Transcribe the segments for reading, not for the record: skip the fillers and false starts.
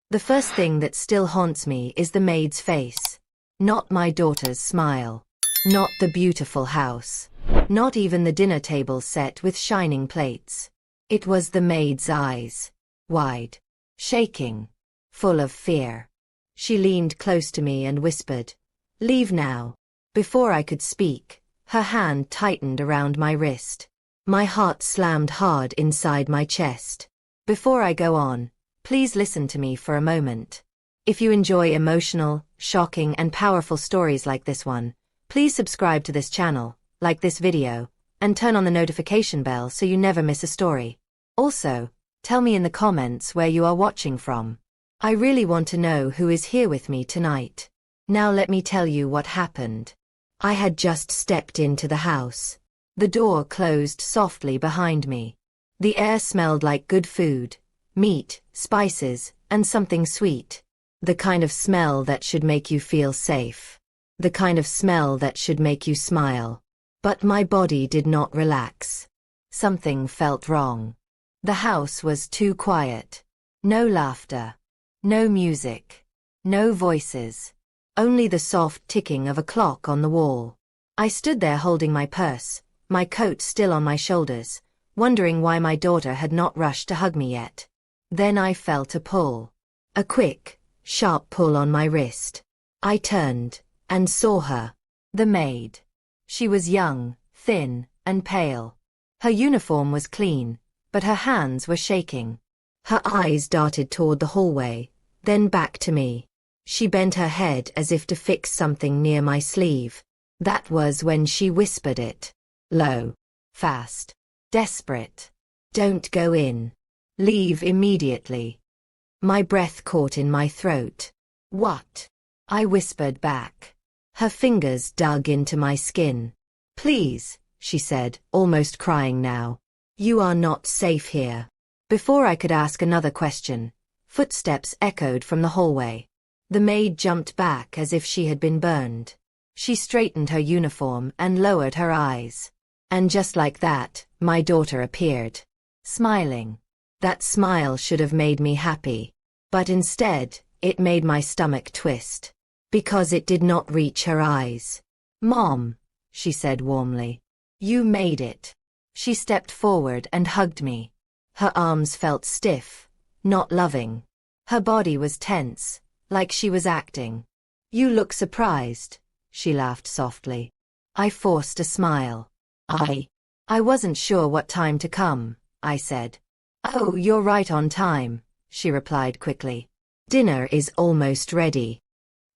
The first thing that still haunts me is the maid's face. Not my daughter's smile. Not the beautiful house. Not even the dinner table set with shining plates. It was the maid's eyes. Wide. Shaking. Full of fear. She leaned close to me and whispered, "Leave now." Before I could speak, her hand tightened around my wrist. My heart slammed hard inside my chest. Before I go on, please listen to me for a moment. If you enjoy emotional, shocking, and powerful stories like this one, please subscribe to this channel, like this video, and turn on the notification bell so you never miss a story. Also, tell me in the comments where you are watching from. I really want to know who is here with me tonight. Now let me tell you what happened. I had just stepped into the house. The door closed softly behind me. The air smelled like good food, meat, spices, and something sweet. The kind of smell that should make you feel safe. The kind of smell that should make you smile. But my body did not relax. Something felt wrong. The house was too quiet. No laughter. No music. No voices. Only the soft ticking of a clock on the wall. I stood there holding my purse, my coat still on my shoulders, wondering why my daughter had not rushed to hug me yet. Then I felt a pull. A quick, sharp pull on my wrist. I turned and saw her. The maid. She was young, thin, and pale. Her uniform was clean, but her hands were shaking. Her eyes darted toward the hallway, then back to me. She bent her head as if to fix something near my sleeve. That was when she whispered it. Low. Fast. Desperate. "Don't go in. Leave immediately." My breath caught in my throat. "What?" I whispered back. Her fingers dug into my skin. "Please," she said, almost crying now. "You are not safe here." Before I could ask another question, footsteps echoed from the hallway. The maid jumped back as if she had been burned. She straightened her uniform and lowered her eyes. And just like that, my daughter appeared. Smiling. That smile should have made me happy. But instead, it made my stomach twist. Because it did not reach her eyes. "Mom," she said warmly. "You made it." She stepped forward and hugged me. Her arms felt stiff, not loving. Her body was tense, like she was acting. "You look surprised," she laughed softly. I forced a smile. I wasn't sure what time to come," I said. "Oh, you're right on time," she replied quickly. "Dinner is almost ready."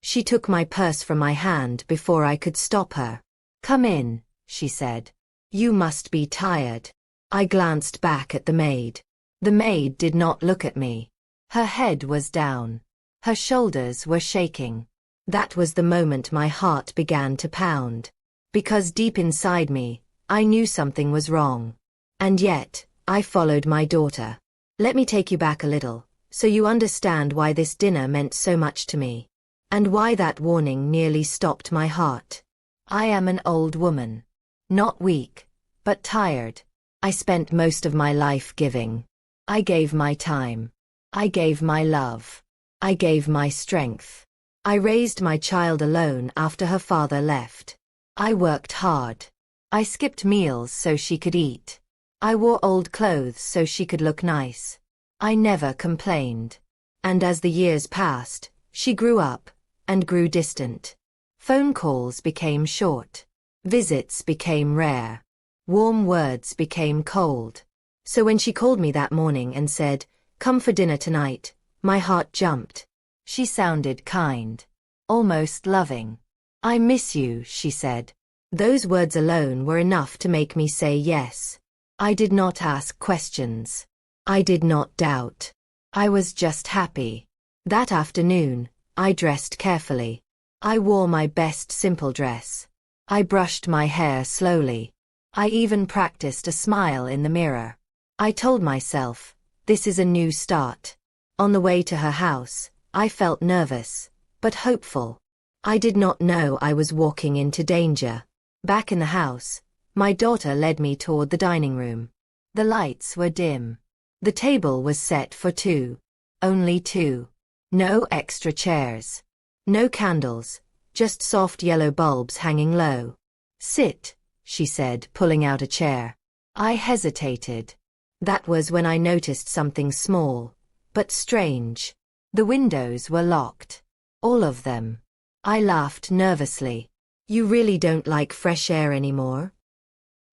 She took my purse from my hand before I could stop her. "Come in," she said. "You must be tired." I glanced back at the maid. The maid did not look at me. Her head was down. Her shoulders were shaking. That was the moment my heart began to pound. Because deep inside me, I knew something was wrong. And yet, I followed my daughter. Let me take you back a little, so you understand why this dinner meant so much to me. And why that warning nearly stopped my heart. I am an old woman. Not weak, but tired. I spent most of my life giving. I gave my time. I gave my love. I gave my strength. I raised my child alone after her father left. I worked hard. I skipped meals so she could eat. I wore old clothes so she could look nice. I never complained. And as the years passed, she grew up, and grew distant. Phone calls became short. Visits became rare. Warm words became cold. So when she called me that morning and said, "Come for dinner tonight," my heart jumped. She sounded kind. Almost loving. "I miss you," she said. Those words alone were enough to make me say yes. I did not ask questions. I did not doubt. I was just happy. That afternoon, I dressed carefully. I wore my best simple dress. I brushed my hair slowly. I even practiced a smile in the mirror. I told myself, this is a new start. On the way to her house, I felt nervous, but hopeful. I did not know I was walking into danger. Back in the house, my daughter led me toward the dining room. The lights were dim. The table was set for two. Only two. No extra chairs. No candles, just soft yellow bulbs hanging low. Sit, she said, pulling out a chair. I hesitated. That was when I noticed something small, but strange. The windows were locked. All of them. I laughed nervously. You really don't like fresh air anymore?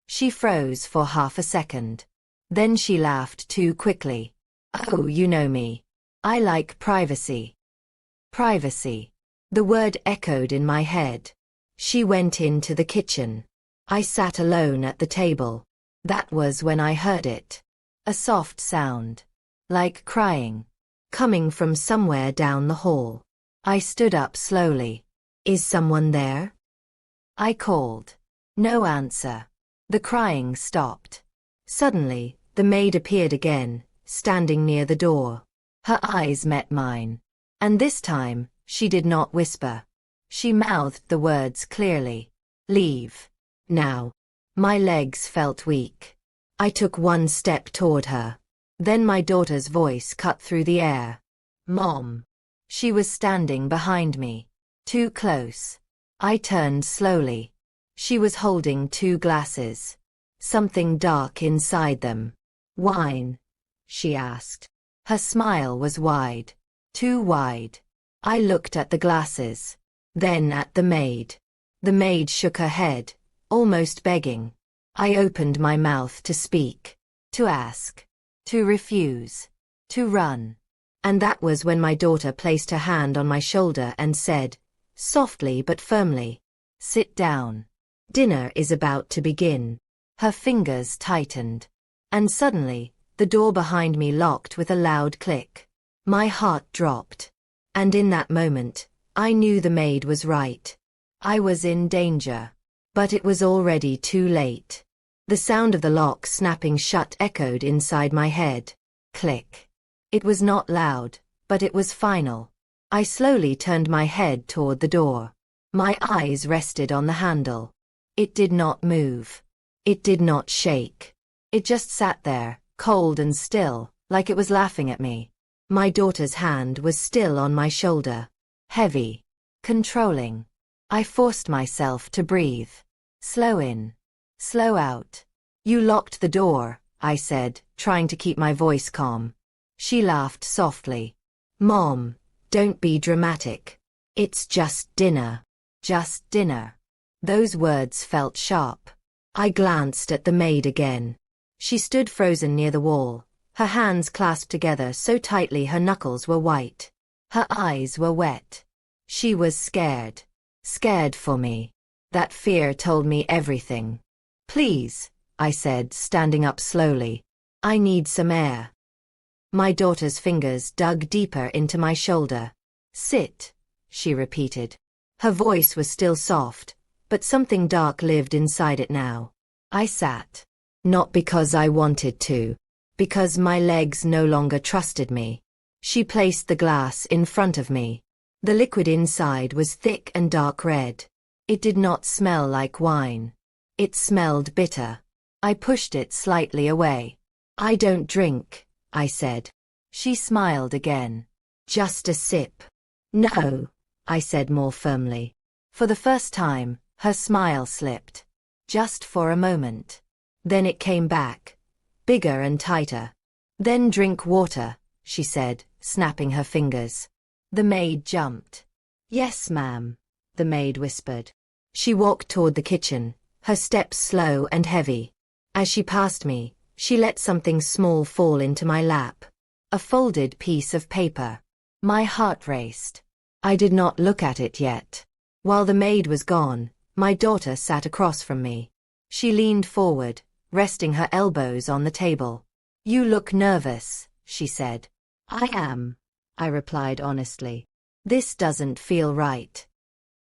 She froze for half a second. Then she laughed too quickly. Oh, you know me. I like privacy. Privacy. The word echoed in my head. She went into the kitchen. I sat alone at the table. That was when I heard it. A soft sound. Like crying. Coming from somewhere down the hall. I stood up slowly. Is someone there? I called. No answer. The crying stopped. Suddenly, the maid appeared again, standing near the door. Her eyes met mine. And this time, she did not whisper. She mouthed the words clearly. Leave. Now. My legs felt weak. I took one step toward her. Then my daughter's voice cut through the air. Mom. She was standing behind me. Too close. I turned slowly. She was holding 2 glasses. Something dark inside them. Wine? She asked. Her smile was wide. Too wide. I looked at the glasses. Then at the maid. The maid shook her head, almost begging. I opened my mouth to speak. To ask. To refuse. To run. And that was when my daughter placed her hand on my shoulder and said, softly but firmly, sit down. Dinner is about to begin. Her fingers tightened. And suddenly, the door behind me locked with a loud click. My heart dropped. And in that moment, I knew the maid was right. I was in danger. But it was already too late. The sound of the lock snapping shut echoed inside my head. Click. It was not loud, but it was final. I slowly turned my head toward the door. My eyes rested on the handle. It did not move. It did not shake. It just sat there, cold and still, like it was laughing at me. My daughter's hand was still on my shoulder. Heavy. Controlling. I forced myself to breathe. Slow in. Slow out. You locked the door, I said, trying to keep my voice calm. She laughed softly. Mom, don't be dramatic. It's just dinner. Just dinner. Those words felt sharp. I glanced at the maid again. She stood frozen near the wall, her hands clasped together so tightly her knuckles were white. Her eyes were wet. She was scared. Scared for me. That fear told me everything. Please, I said, standing up slowly. I need some air. My daughter's fingers dug deeper into my shoulder. Sit, she repeated. Her voice was still soft, but something dark lived inside it now. I sat. Not because I wanted to. Because my legs no longer trusted me. She placed the glass in front of me. The liquid inside was thick and dark red. It did not smell like wine. It smelled bitter. I pushed it slightly away. I don't drink, I said. She smiled again. Just a sip. No, I said more firmly. For the first time, her smile slipped. Just for a moment. Then it came back. Bigger and tighter. Then drink water, she said, snapping her fingers. The maid jumped. Yes, ma'am, the maid whispered. She walked toward the kitchen, her steps slow and heavy. As she passed me, she let something small fall into my lap. A folded piece of paper. My heart raced. I did not look at it yet. While the maid was gone, my daughter sat across from me. She leaned forward, resting her elbows on the table. You look nervous, she said. I am, I replied honestly. This doesn't feel right.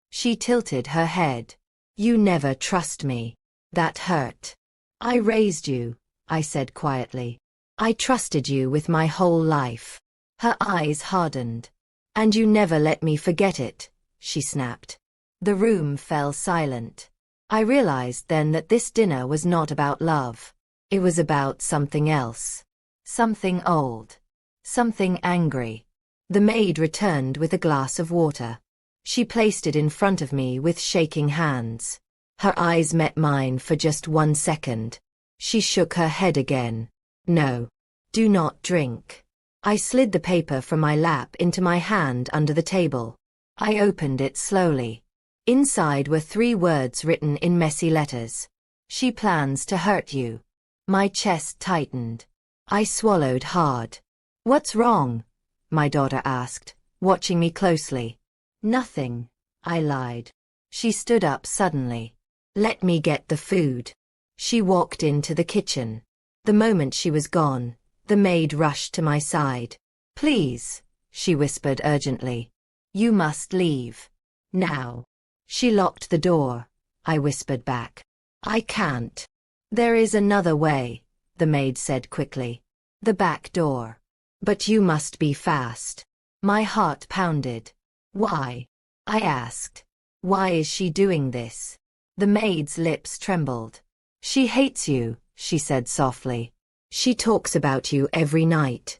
She tilted her head. You never trust me. That hurt. I raised you, I said quietly. I trusted you with my whole life. Her eyes hardened. And you never let me forget it, she snapped. The room fell silent. I realized then that this dinner was not about love. It was about something else. Something old. Something angry. The maid returned with a glass of water. She placed it in front of me with shaking hands. Her eyes met mine for just 1 second. She shook her head again. No. Do not drink. I slid the paper from my lap into my hand under the table. I opened it slowly. Inside were 3 words written in messy letters. She plans to hurt you. My chest tightened. I swallowed hard. What's wrong? My daughter asked, watching me closely. Nothing, I lied. She stood up suddenly. Let me get the food. She walked into the kitchen. The moment she was gone, the maid rushed to my side. Please, she whispered urgently. You must leave. Now. She locked the door. I whispered back. I can't. There is another way, the maid said quickly. The back door. But you must be fast. My heart pounded. Why? I asked. Why is she doing this? The maid's lips trembled. She hates you, she said softly. She talks about you every night.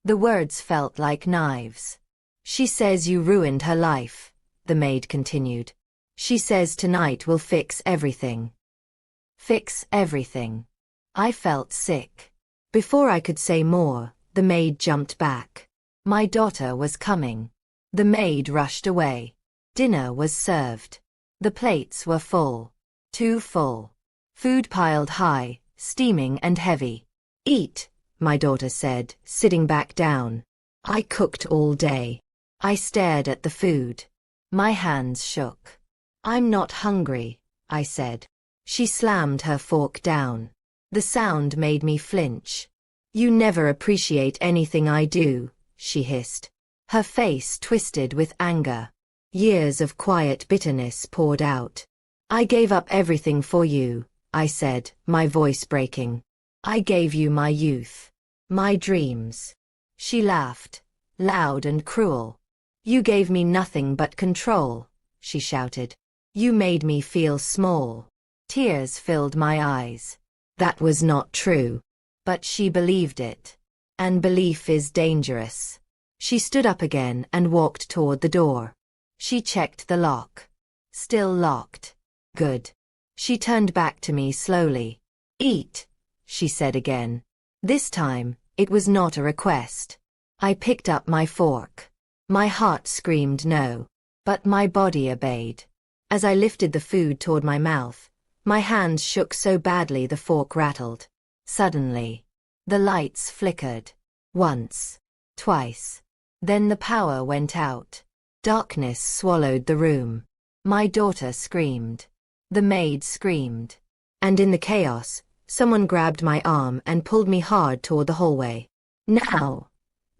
The words felt like knives. She says you ruined her life, the maid continued. She says tonight will fix everything. Fix everything. I felt sick. Before I could say more, the maid jumped back. My daughter was coming. The maid rushed away. Dinner was served. The plates were full. Too full. Food piled high, steaming and heavy. Eat, my daughter said, sitting back down. I cooked all day. I stared at the food. My hands shook. I'm not hungry, I said. She slammed her fork down. The sound made me flinch. You never appreciate anything I do, she hissed. Her face twisted with anger. Years of quiet bitterness poured out. I gave up everything for you, I said, my voice breaking. I gave you my youth. My dreams. She laughed, loud and cruel. You gave me nothing but control, she shouted. You made me feel small. Tears filled my eyes. That was not true. But she believed it. And belief is dangerous. She stood up again and walked toward the door. She checked the lock. Still locked. Good. She turned back to me slowly. Eat, she said again. This time, it was not a request. I picked up my fork. My heart screamed no. But my body obeyed. As I lifted the food toward my mouth, my hands shook so badly the fork rattled. Suddenly, the lights flickered. Once. Twice. Then the power went out. Darkness swallowed the room. My daughter screamed. The maid screamed. And in the chaos, someone grabbed my arm and pulled me hard toward the hallway. Now!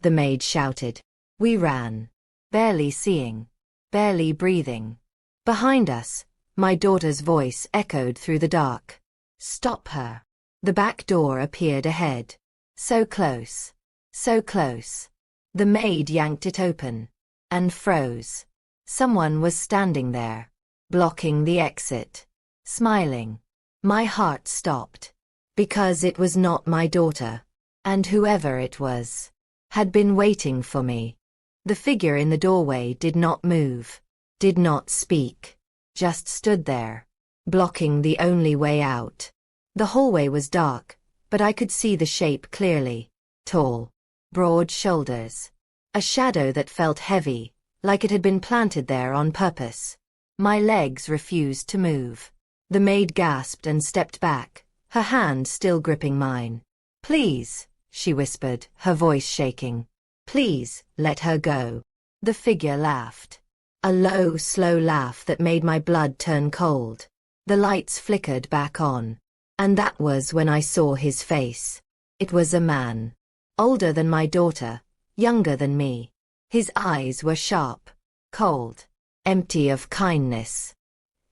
The maid shouted. We ran. Barely seeing. Barely breathing. Behind us, my daughter's voice echoed through the dark. Stop her. The back door appeared ahead. So close. So close. The maid yanked it open. And froze. Someone was standing there. Blocking the exit. Smiling. My heart stopped. Because it was not my daughter. And whoever it was had been waiting for me. The figure in the doorway did not move. Did not speak. Just stood there. Blocking the only way out. The hallway was dark, but I could see the shape clearly. Tall. Broad shoulders. A shadow that felt heavy, like it had been planted there on purpose. My legs refused to move. The maid gasped and stepped back, her hand still gripping mine. Please, she whispered, her voice shaking. Please, let her go. The figure laughed. A low, slow laugh that made my blood turn cold. The lights flickered back on. And that was when I saw his face. It was a man. Older than my daughter, younger than me. His eyes were sharp, cold, empty of kindness.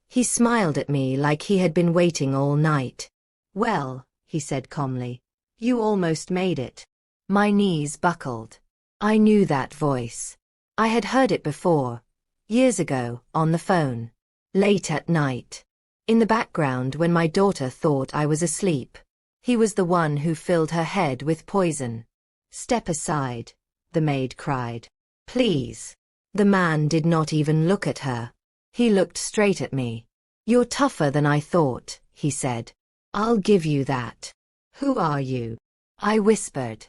He smiled at me like he had been waiting all night. Well, he said calmly, you almost made it. My knees buckled. I knew that voice. I had heard it before, years ago, on the phone. Late at night. In the background when my daughter thought I was asleep. He was the one who filled her head with poison. Step aside, the maid cried. Please. The man did not even look at her. He looked straight at me. You're tougher than I thought, he said. I'll give you that. Who are you? I whispered.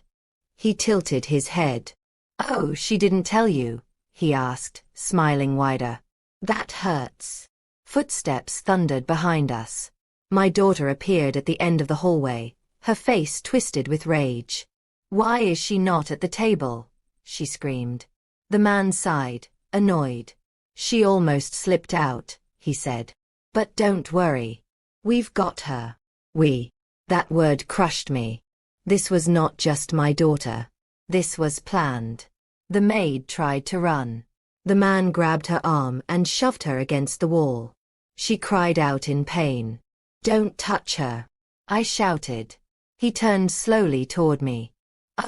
He tilted his head. Oh, she didn't tell you, he asked, smiling wider. That hurts. Footsteps thundered behind us. My daughter appeared at the end of the hallway, her face twisted with rage. Why is she not at the table? She screamed. The man sighed, annoyed. She almost slipped out, he said. But don't worry. We've got her. We. That word crushed me. This was not just my daughter. This was planned. The maid tried to run. The man grabbed her arm and shoved her against the wall. She cried out in pain. Don't touch her, I shouted. He turned slowly toward me.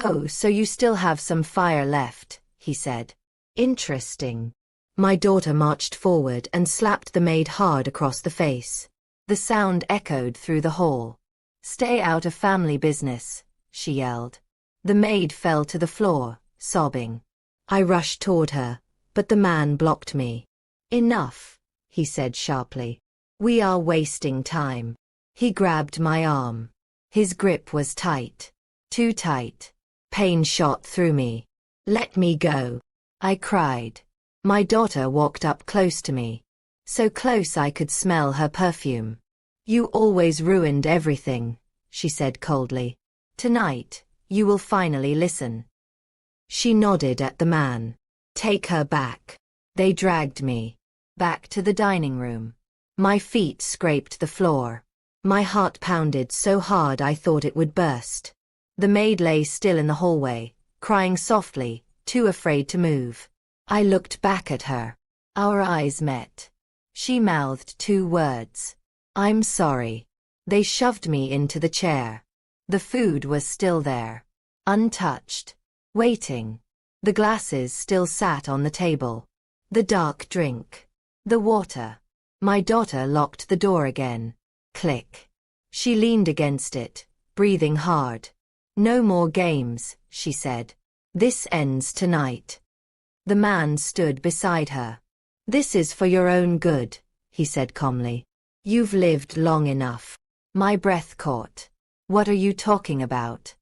Oh, so you still have some fire left, he said. Interesting. My daughter marched forward and slapped the maid hard across the face. The sound echoed through the hall. Stay out of family business, she yelled. The maid fell to the floor, sobbing. I rushed toward her, but the man blocked me. Enough, he said sharply. We are wasting time. He grabbed my arm. His grip was tight. Too tight. Pain shot through me. Let me go, I cried. My daughter walked up close to me. So close I could smell her perfume. You always ruined everything, she said coldly. Tonight, you will finally listen. She nodded at the man. Take her back. They dragged me. Back to the dining room. My feet scraped the floor. My heart pounded so hard I thought it would burst. The maid lay still in the hallway, crying softly, too afraid to move. I looked back at her. Our eyes met. She mouthed 2 words. I'm sorry. They shoved me into the chair. The food was still there. Untouched. Waiting. The glasses still sat on the table. The dark drink. The water. My daughter locked the door again. Click. She leaned against it, breathing hard. No more games, she said. This ends tonight. The man stood beside her. This is for your own good, he said calmly. You've lived long enough. My breath caught. What are you talking about?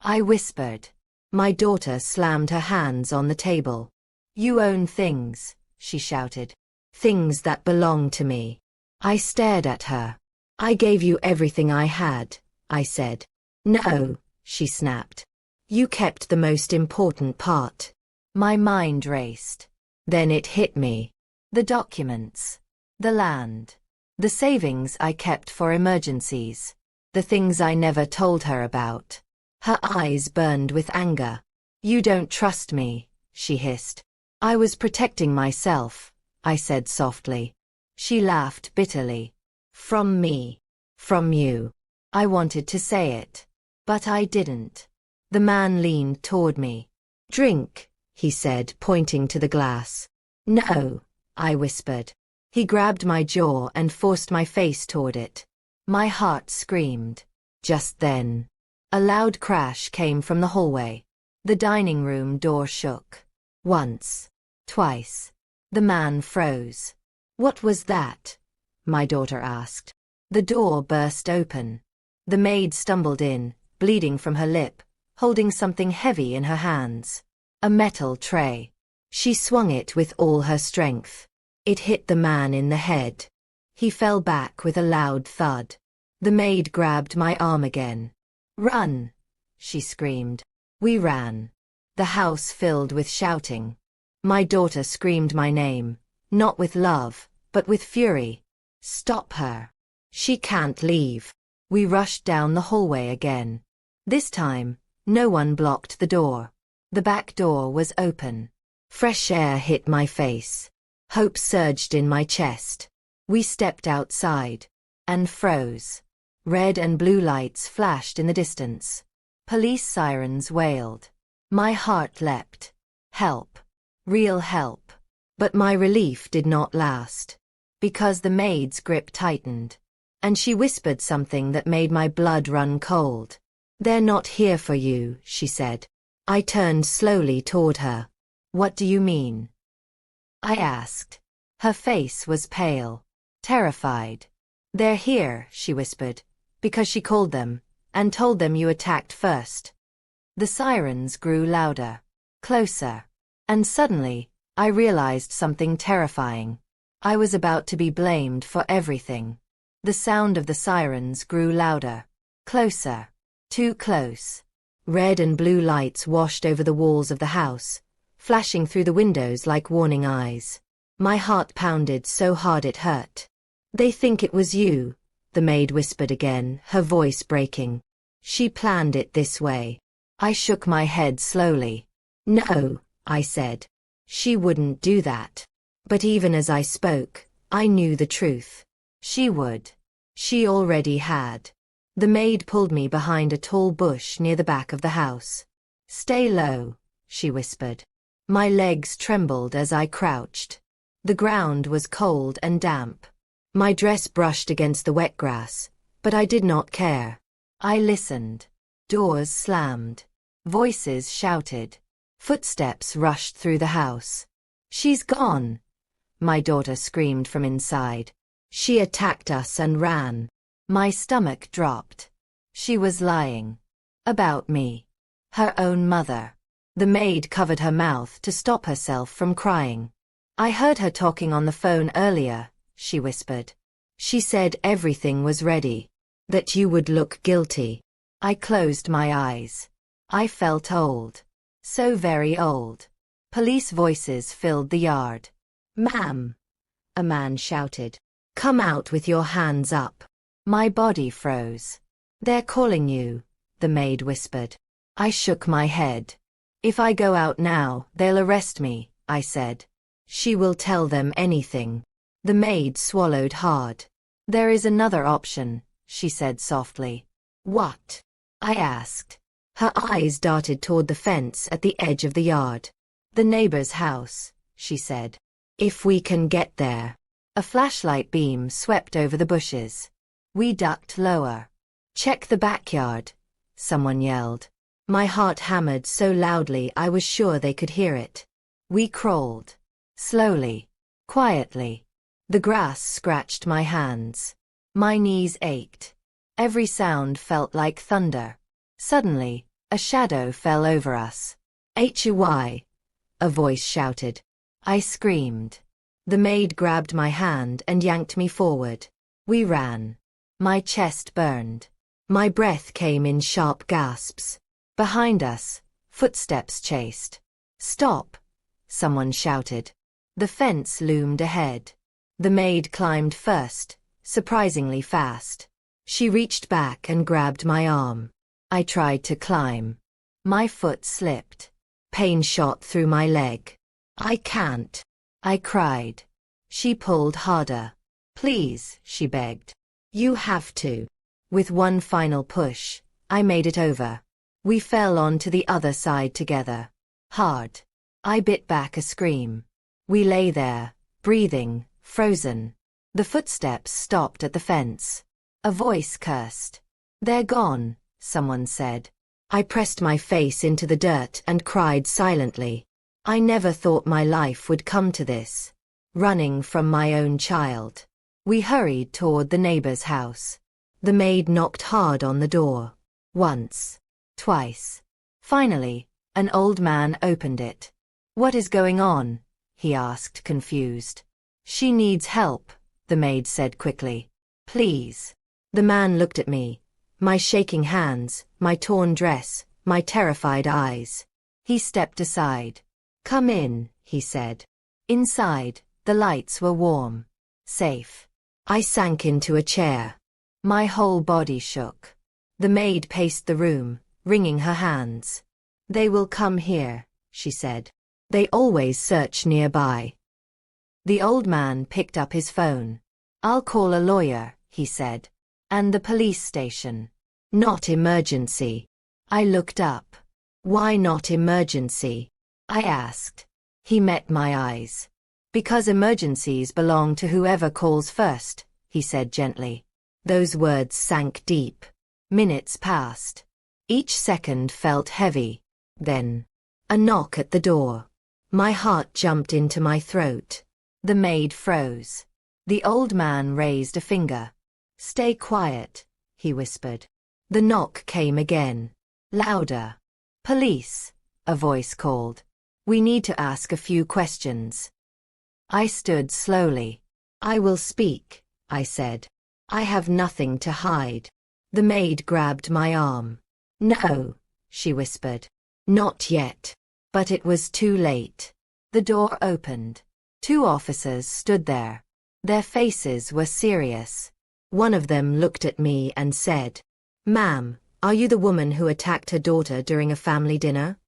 I whispered. My daughter slammed her hands on the table. You own things, she shouted. Things that belong to me. I stared at her. I gave you everything I had, I said. No, she snapped. You kept the most important part. My mind raced. Then it hit me. The documents. The land. The savings I kept for emergencies. The things I never told her about. Her eyes burned with anger. You don't trust me, she hissed. I was protecting myself, I said softly. She laughed bitterly. From me. From you. I wanted to say it. But I didn't. The man leaned toward me. Drink, he said, pointing to the glass. No, I whispered. He grabbed my jaw and forced my face toward it. My heart screamed. Just then, a loud crash came from the hallway. The dining room door shook. Once. Twice. The man froze. What was that? My daughter asked. The door burst open. The maid stumbled in, bleeding from her lip, holding something heavy in her hands. A metal tray. She swung it with all her strength. It hit the man in the head. He fell back with a loud thud. The maid grabbed my arm again. Run! She screamed. We ran. The house filled with shouting. My daughter screamed my name, not with love, but with fury. Stop her. She can't leave. We rushed down the hallway again. This time, no one blocked the door. The back door was open. Fresh air hit my face. Hope surged in my chest. We stepped outside. And froze. Red and blue lights flashed in the distance. Police sirens wailed. My heart leapt. Help. Real help. But my relief did not last. Because the maid's grip tightened. And she whispered something that made my blood run cold. They're not here for you, she said. I turned slowly toward her. What do you mean? I asked. Her face was pale, terrified. They're here, she whispered, because she called them, and told them you attacked first. The sirens grew louder, closer, and suddenly, I realized something terrifying. I was about to be blamed for everything. The sound of the sirens grew louder, closer, too close. Red and blue lights washed over the walls of the house, flashing through the windows like warning eyes. My heart pounded so hard it hurt. They think it was you, the maid whispered again, her voice breaking. She planned it this way. I shook my head slowly. No, I said. She wouldn't do that. But even as I spoke, I knew the truth. She would. She already had. The maid pulled me behind a tall bush near the back of the house. Stay low, she whispered. My legs trembled as I crouched. The ground was cold and damp. My dress brushed against the wet grass, but I did not care. I listened. Doors slammed. Voices shouted. Footsteps rushed through the house. She's gone, my daughter screamed from inside. She attacked us and ran. My stomach dropped. She was lying. About me. Her own mother. The maid covered her mouth to stop herself from crying. I heard her talking on the phone earlier, she whispered. She said everything was ready. That you would look guilty. I closed my eyes. I felt old. So very old. Police voices filled the yard. Ma'am, a man shouted. Come out with your hands up. My body froze. They're calling you, the maid whispered. I shook my head. If I go out now, they'll arrest me, I said. She will tell them anything. The maid swallowed hard. There is another option, she said softly. What? I asked. Her eyes darted toward the fence at the edge of the yard. The neighbor's house, she said. If we can get there. A flashlight beam swept over the bushes. We ducked lower. Check the backyard, someone yelled. My heart hammered so loudly I was sure they could hear it. We crawled. Slowly. Quietly. The grass scratched my hands. My knees ached. Every sound felt like thunder. Suddenly, a shadow fell over us. H-Y, a voice shouted. I screamed. The maid grabbed my hand and yanked me forward. We ran. My chest burned. My breath came in sharp gasps. Behind us, footsteps chased. Stop, someone shouted. The fence loomed ahead. The maid climbed first, surprisingly fast. She reached back and grabbed my arm. I tried to climb. My foot slipped. Pain shot through my leg. I can't, I cried. She pulled harder. Please, she begged. You have to. With one final push, I made it over. We fell onto the other side together. Hard. I bit back a scream. We lay there, breathing, frozen. The footsteps stopped at the fence. A voice cursed. They're gone, someone said. I pressed my face into the dirt and cried silently. I never thought my life would come to this. Running from my own child. We hurried toward the neighbor's house. The maid knocked hard on the door. Once. Twice. Finally, an old man opened it. What is going on? He asked, confused. She needs help, the maid said quickly. Please. The man looked at me. My shaking hands, my torn dress, my terrified eyes. He stepped aside. Come in, he said. Inside, the lights were warm. Safe. I sank into a chair. My whole body shook. The maid paced the room, wringing her hands. They will come here, she said. They always search nearby. The old man picked up his phone. I'll call a lawyer, he said. And the police station. Not emergency. I looked up. Why not emergency? I asked. He met my eyes. Because emergencies belong to whoever calls first, he said gently. Those words sank deep. Minutes passed. Each second felt heavy. Then, a knock at the door. My heart jumped into my throat. The maid froze. The old man raised a finger. "Stay quiet," he whispered. The knock came again. Louder. "Police," a voice called. "We need to ask a few questions." I stood slowly. "I will speak," I said. "I have nothing to hide." The maid grabbed my arm. "No," she whispered. "Not yet." But it was too late. The door opened. 2 officers stood there. Their faces were serious. One of them looked at me and said, "Ma'am, are you the woman who attacked her daughter during a family dinner?"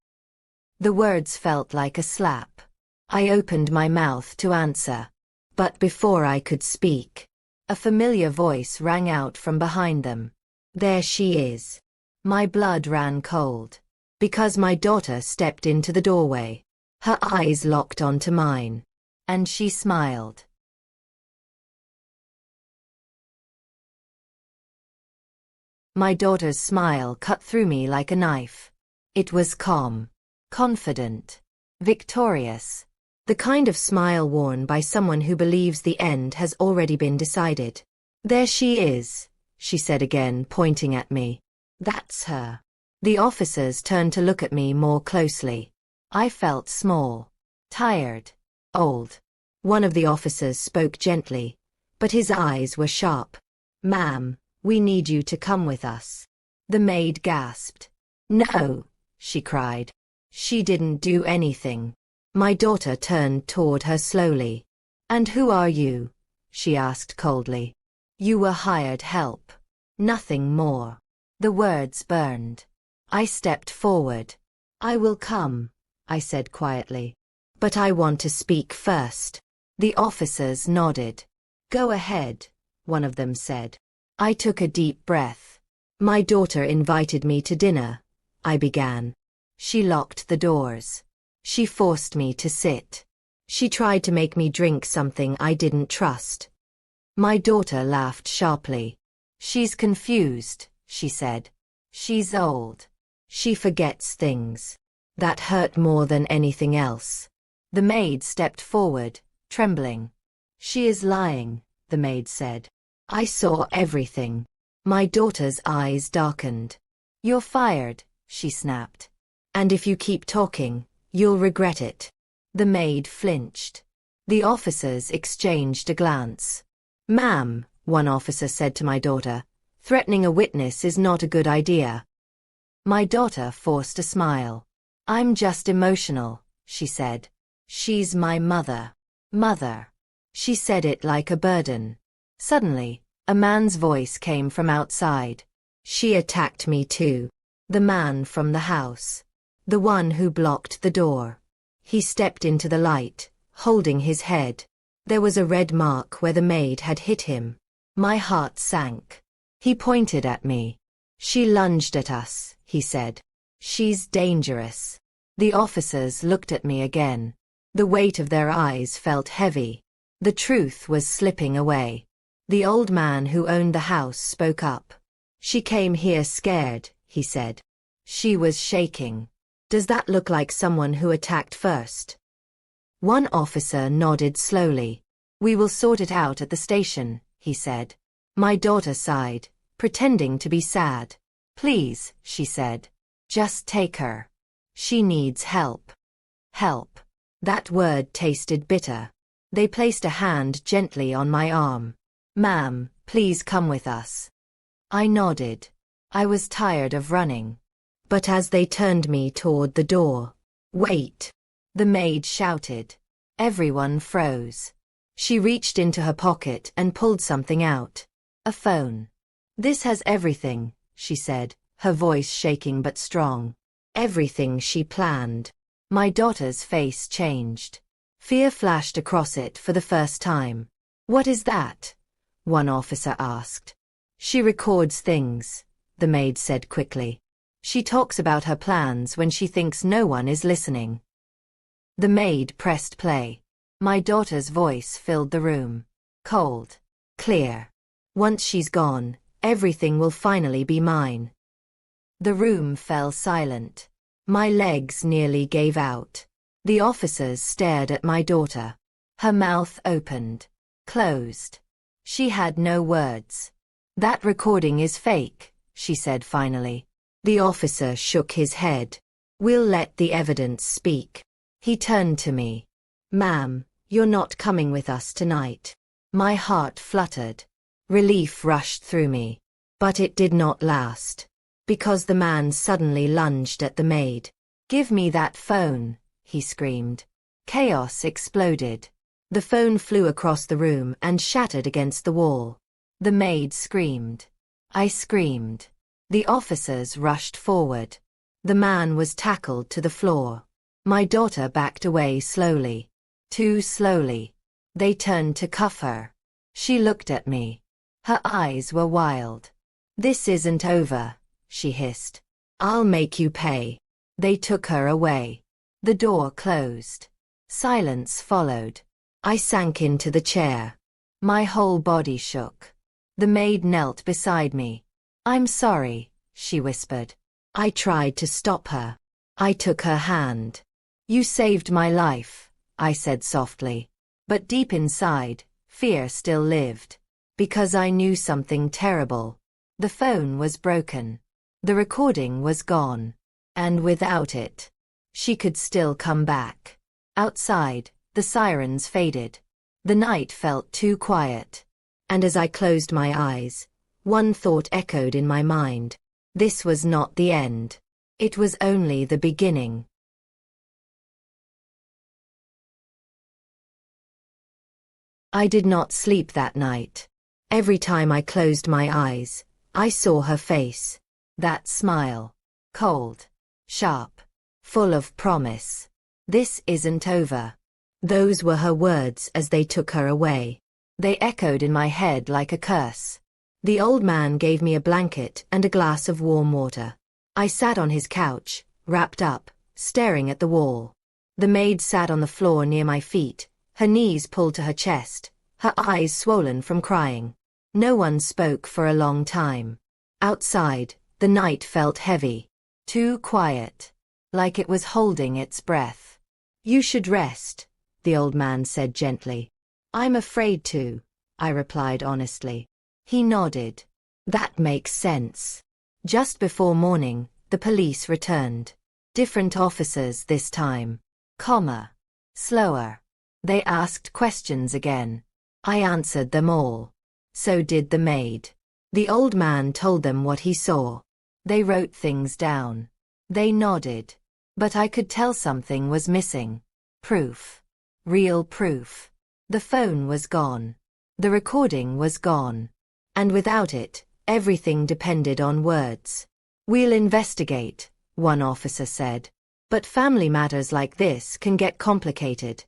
The words felt like a slap. I opened my mouth to answer. But before I could speak, a familiar voice rang out from behind them. "There she is." My blood ran cold. Because my daughter stepped into the doorway. Her eyes locked onto mine. And she smiled. My daughter's smile cut through me like a knife. It was calm, confident, victorious. The kind of smile worn by someone who believes the end has already been decided. "There she is," she said again, pointing at me. "That's her." The officers turned to look at me more closely. I felt small, tired, old. One of the officers spoke gently, but his eyes were sharp. "Ma'am, we need you to come with us." The maid gasped. "No," she cried. "She didn't do anything." My daughter turned toward her slowly. "And who are you?" she asked coldly. "You were hired help. Nothing more." The words burned. I stepped forward. "I will come," I said quietly. "But I want to speak first." The officers nodded. "Go ahead," one of them said. I took a deep breath. "My daughter invited me to dinner," I began. "She locked the doors. She forced me to sit. She tried to make me drink something I didn't trust." My daughter laughed sharply. "She's confused," she said. "She's old. She forgets things." That hurt more than anything else. The maid stepped forward, trembling. "She is lying," the maid said. "I saw everything." My daughter's eyes darkened. "You're fired," she snapped. "And if you keep talking, you'll regret it." The maid flinched. The officers exchanged a glance. "Ma'am," one officer said to my daughter, "threatening a witness is not a good idea." My daughter forced a smile. "I'm just emotional," she said. "She's my mother." Mother. She said it like a burden. Suddenly, a man's voice came from outside. "She attacked me too." The man from the house. The one who blocked the door. He stepped into the light, holding his head. There was a red mark where the maid had hit him. My heart sank. He pointed at me. "She lunged at us," he said. "She's dangerous." The officers looked at me again. The weight of their eyes felt heavy. The truth was slipping away. The old man who owned the house spoke up. "She came here scared," he said. "She was shaking." "Does that look like someone who attacked first?" One officer nodded slowly. "We will sort it out at the station," he said. My daughter sighed, pretending to be sad. "Please," she said. "Just take her. She needs help." Help. That word tasted bitter. They placed a hand gently on my arm. "Ma'am, please come with us." I nodded. I was tired of running. But as they turned me toward the door, "Wait!" the maid shouted. Everyone froze. She reached into her pocket and pulled something out. A phone. "This has everything," she said, her voice shaking but strong. Everything she planned. My daughter's face changed. Fear flashed across it for the first time. "What is that?" one officer asked. "She records things," the maid said quickly. "She talks about her plans when she thinks no one is listening." The maid pressed play. My daughter's voice filled the room. Cold. Clear. "Once she's gone, everything will finally be mine." The room fell silent. My legs nearly gave out. The officers stared at my daughter. Her mouth opened, closed. She had no words. "That recording is fake," she said finally. The officer shook his head. "We'll let the evidence speak." He turned to me. "Ma'am, you're not coming with us tonight." My heart fluttered. Relief rushed through me. But it did not last. Because the man suddenly lunged at the maid. "Give me that phone," he screamed. Chaos exploded. The phone flew across the room and shattered against the wall. The maid screamed. I screamed. The officers rushed forward. The man was tackled to the floor. My daughter backed away slowly. Too slowly. They turned to cuff her. She looked at me. Her eyes were wild. "This isn't over," she hissed. "I'll make you pay." They took her away. The door closed. Silence followed. I sank into the chair. My whole body shook. The maid knelt beside me. "I'm sorry," she whispered. I tried to stop her. I took her hand. "You saved my life," I said softly. But deep inside, fear still lived. Because I knew something terrible. The phone was broken. The recording was gone. And without it, she could still come back. Outside, the sirens faded. The night felt too quiet. And as I closed my eyes, one thought echoed in my mind. This was not the end. It was only the beginning. I did not sleep that night. Every time I closed my eyes, I saw her face. That smile. Cold. Sharp. Full of promise. "This isn't over." Those were her words as they took her away. They echoed in my head like a curse. The old man gave me a blanket and a glass of warm water. I sat on his couch, wrapped up, staring at the wall. The maid sat on the floor near my feet, her knees pulled to her chest, her eyes swollen from crying. No one spoke for a long time. Outside, the night felt heavy. Too quiet. Like it was holding its breath. "You should rest," the old man said gently. "I'm afraid to," I replied honestly. He nodded. "That makes sense." Just before morning, the police returned. Different officers this time. Calmer. Slower. They asked questions again. I answered them all. So did the maid. The old man told them what he saw. They wrote things down. They nodded. But I could tell something was missing. Proof. Real proof. The phone was gone. The recording was gone. And without it, everything depended on words. "We'll investigate," one officer said. "But family matters like this can get complicated."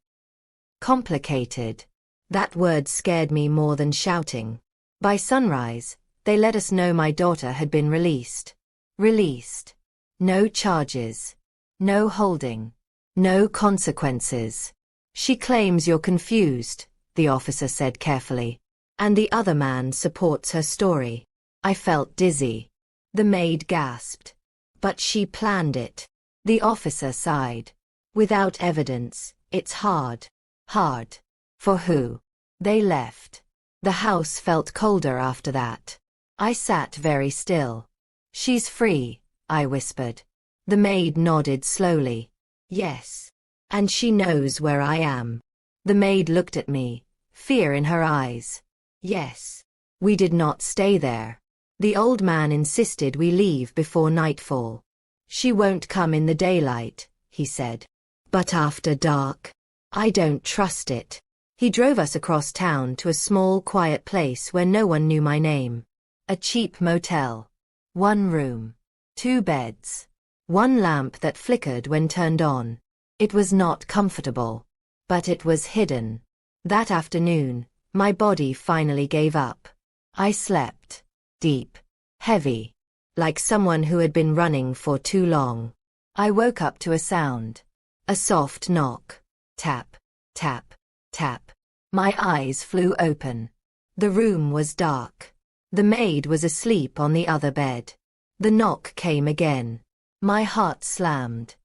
Complicated. That word scared me more than shouting. By sunrise, they let us know my daughter had been released. Released. No charges. No holding. No consequences. "She claims you're confused," the officer said carefully. "And the other man supports her story." I felt dizzy. The maid gasped. "But she planned it." The officer sighed. "Without evidence, it's hard." Hard. For who? They left. The house felt colder after that. I sat very still. "She's free," I whispered. The maid nodded slowly. "Yes. And she knows where I am." The maid looked at me, fear in her eyes. "Yes." We did not stay there. The old man insisted we leave before nightfall. "She won't come in the daylight," he said. "But after dark? I don't trust it." He drove us across town to a small quiet place where no one knew my name. A cheap motel. 1 room. 2 beds. 1 lamp that flickered when turned on. It was not comfortable. But it was hidden. That afternoon, my body finally gave up. I slept. Deep. Heavy. Like someone who had been running for too long. I woke up to a sound. A soft knock. Tap. Tap. Tap. My eyes flew open. The room was dark. The maid was asleep on the other bed. The knock came again. My heart slammed.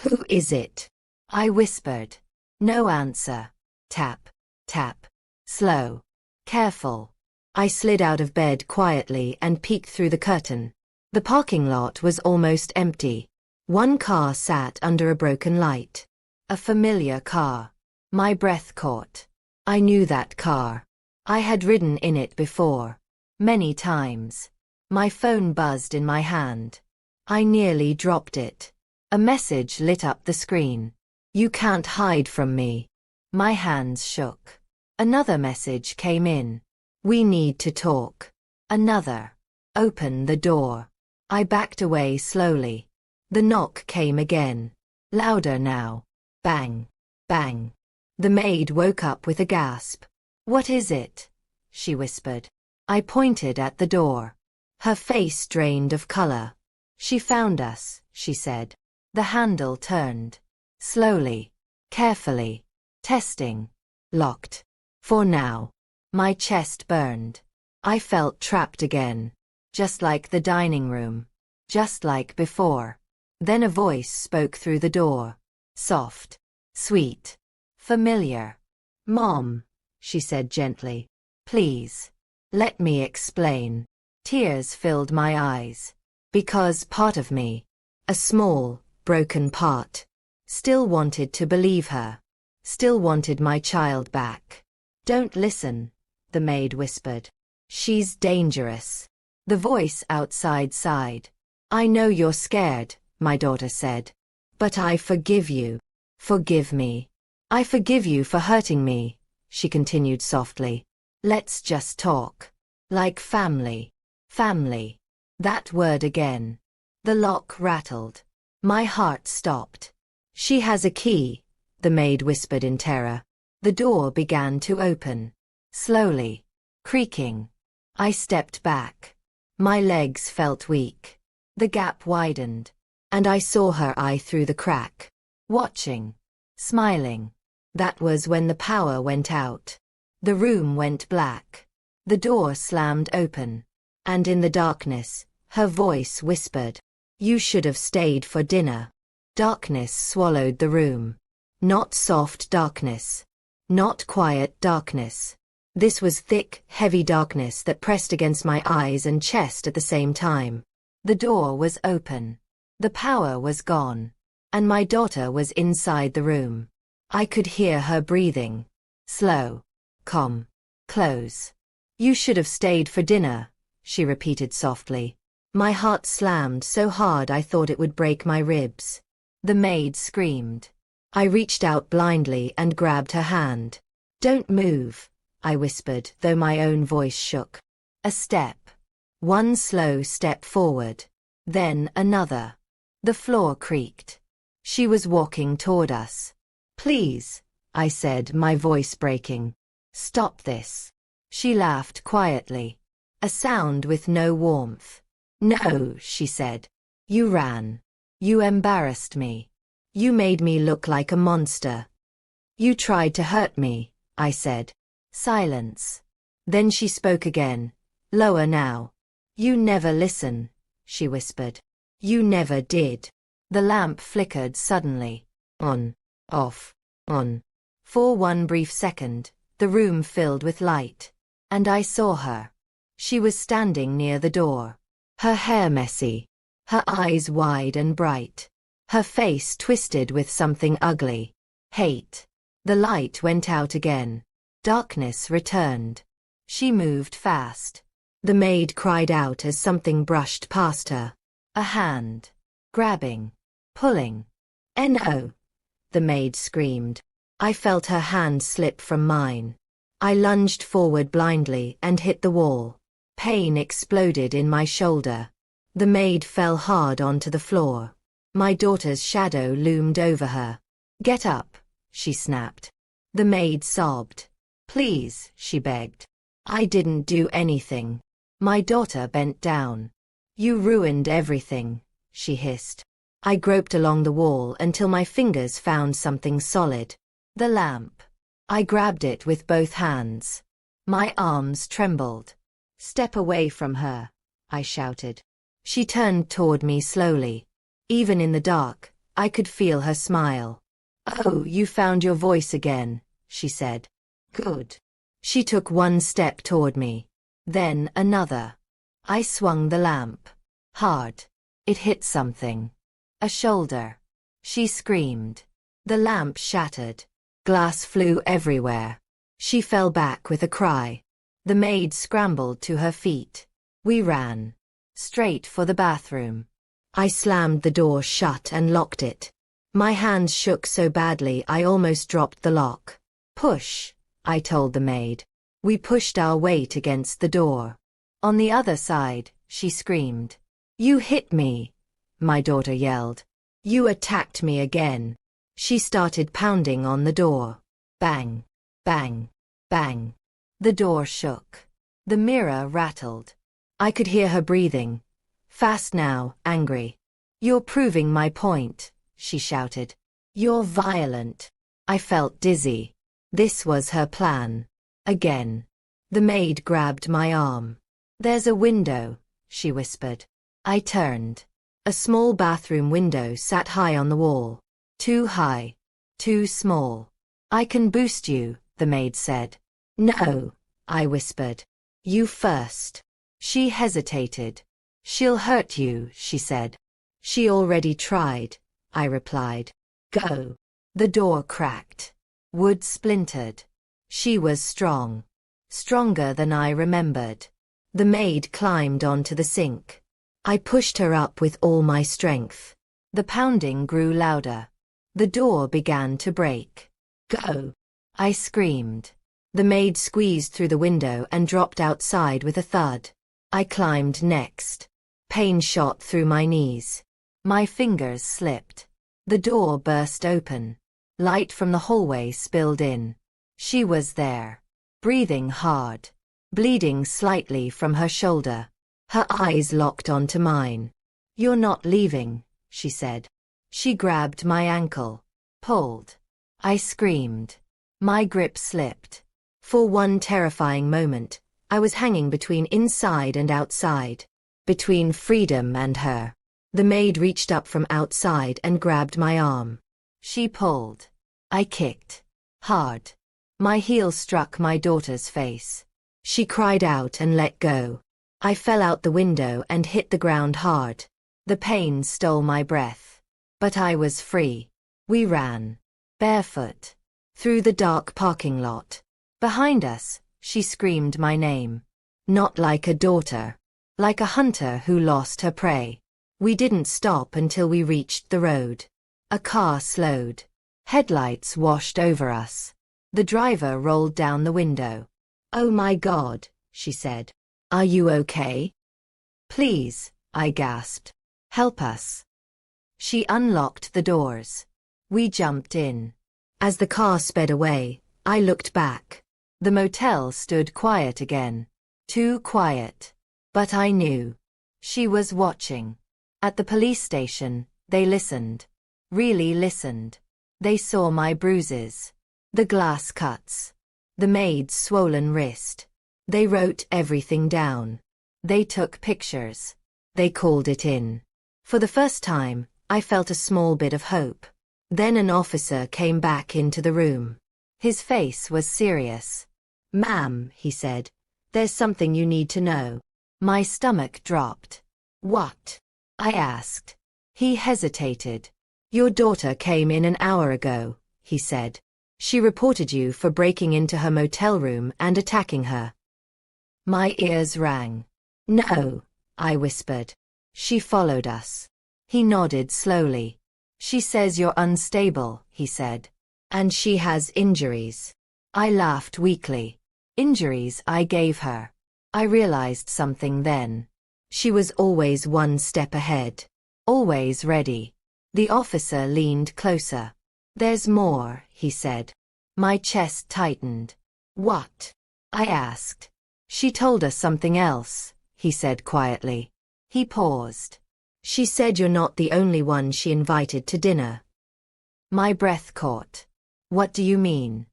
"Who is it?" I whispered. No answer. Tap, tap. Slow. Careful. I slid out of bed quietly and peeked through the curtain. The parking lot was almost empty. One car sat under a broken light. A familiar car. My breath caught. I knew that car. I had ridden in it before. Many times. My phone buzzed in my hand. I nearly dropped it. A message lit up the screen. You can't hide from me. My hands shook. Another message came in. We need to talk. Another. Open the door. I backed away slowly. The knock came again. Louder now. Bang. Bang. The maid woke up with a gasp. What is it? She whispered. I pointed at the door. Her face drained of color. She found us, she said. The handle turned. Slowly. Carefully. Testing. Locked. For now. My chest burned. I felt trapped again. Just like the dining room. Just like before. Then a voice spoke through the door. Soft. Sweet. Familiar. Mom, she said gently. Please. Let me explain. Tears filled my eyes. Because part of me, a small, broken part, still wanted to believe her. Still wanted my child back. Don't listen, the maid whispered. She's dangerous. The voice outside sighed. I know you're scared, my daughter said. But I forgive you. Forgive me. I forgive you for hurting me, she continued softly. Let's just talk. Like family. Family. That word again. The lock rattled. My heart stopped. She has a key, the maid whispered in terror. The door began to open. Slowly. Creaking. I stepped back. My legs felt weak. The gap widened. And I saw her eye through the crack. Watching. Smiling. That was when the power went out. The room went black. The door slammed open. And in the darkness, her voice whispered. You should have stayed for dinner. Darkness swallowed the room. Not soft darkness. Not quiet darkness. This was thick, heavy darkness that pressed against my eyes and chest at the same time. The door was open. The power was gone. And my daughter was inside the room. I could hear her breathing. Slow. Calm. Close. You should have stayed for dinner, she repeated softly. My heart slammed so hard I thought it would break my ribs. The maid screamed. I reached out blindly and grabbed her hand. Don't move, I whispered, though my own voice shook. A step. One slow step forward. Then another. The floor creaked. She was walking toward us. Please, I said, my voice breaking. Stop this. She laughed quietly. A sound with no warmth. No, she said. You ran. You embarrassed me. You made me look like a monster. You tried to hurt me, I said. Silence. Then she spoke again. Lower now. You never listen, she whispered. You never did. The lamp flickered suddenly. On. Off. On. For one brief second, the room filled with light. And I saw her. She was standing near the door. Her hair messy. Her eyes wide and bright. Her face twisted with something ugly. Hate. The light went out again. Darkness returned. She moved fast. The maid cried out as something brushed past her. A hand. Grabbing. Pulling. No. The maid screamed. I felt her hand slip from mine. I lunged forward blindly and hit the wall. Pain exploded in my shoulder. The maid fell hard onto the floor. My daughter's shadow loomed over her. Get up, she snapped. The maid sobbed. Please, she begged. I didn't do anything. My daughter bent down. You ruined everything, she hissed. I groped along the wall until my fingers found something solid. The lamp. I grabbed it with both hands. My arms trembled. Step away from her, I shouted. She turned toward me slowly. Even in the dark, I could feel her smile. Oh, you found your voice again, she said. Good. She took one step toward me. Then another. I swung the lamp. Hard. It hit something. A shoulder. She screamed. The lamp shattered. Glass flew everywhere. She fell back with a cry. The maid scrambled to her feet. We ran. Straight for the bathroom. I slammed the door shut and locked it. My hands shook so badly I almost dropped the lock. Push, I told the maid. We pushed our weight against the door. On the other side, she screamed. You hit me, my daughter yelled. You attacked me again. She started pounding on the door. Bang, bang, bang. The door shook. The mirror rattled. I could hear her breathing. Fast now, angry. You're proving my point, she shouted. You're violent. I felt dizzy. This was her plan. Again. The maid grabbed my arm. There's a window, she whispered. I turned. A small bathroom window sat high on the wall. Too high. Too small. I can boost you, the maid said. No, I whispered. You first. She hesitated. She'll hurt you, she said. She already tried, I replied. Go. The door cracked. Wood splintered. She was strong. Stronger than I remembered. The maid climbed onto the sink. I pushed her up with all my strength. The pounding grew louder. The door began to break. Go. I screamed. The maid squeezed through the window and dropped outside with a thud. I climbed next. Pain shot through my knees. My fingers slipped. The door burst open. Light from the hallway spilled in. She was there. Breathing hard. Bleeding slightly from her shoulder. Her eyes locked onto mine. You're not leaving, she said. She grabbed my ankle. Pulled. I screamed. My grip slipped. For one terrifying moment, I was hanging between inside and outside. Between freedom and her. The maid reached up from outside and grabbed my arm. She pulled. I kicked. Hard. My heel struck my daughter's face. She cried out and let go. I fell out the window and hit the ground hard. The pain stole my breath. But I was free. We ran. Barefoot. Through the dark parking lot. Behind us, she screamed my name. Not like a daughter. Like a hunter who lost her prey. We didn't stop until we reached the road. A car slowed. Headlights washed over us. The driver rolled down the window. Oh my God, she said. Are you okay? Please, I gasped. Help us. She unlocked the doors. We jumped in. As the car sped away, I looked back. The motel stood quiet again. Too quiet. But I knew. She was watching. At the police station, they listened. Really listened. They saw my bruises. The glass cuts. The maid's swollen wrist. They wrote everything down. They took pictures. They called it in. For the first time, I felt a small bit of hope. Then an officer came back into the room. His face was serious. Ma'am, he said, there's something you need to know. My stomach dropped. What? I asked. He hesitated. Your daughter came in an hour ago, he said. She reported you for breaking into her motel room and attacking her. My ears rang. No, I whispered. She followed us. He nodded slowly. She says you're unstable, he said. And she has injuries. I laughed weakly. Injuries I gave her. I realized something then. She was always one step ahead. Always ready. The officer leaned closer. There's more, he said. My chest tightened. What? I asked. She told us something else, he said quietly. He paused. She said you're not the only one she invited to dinner. My breath caught. What do you mean?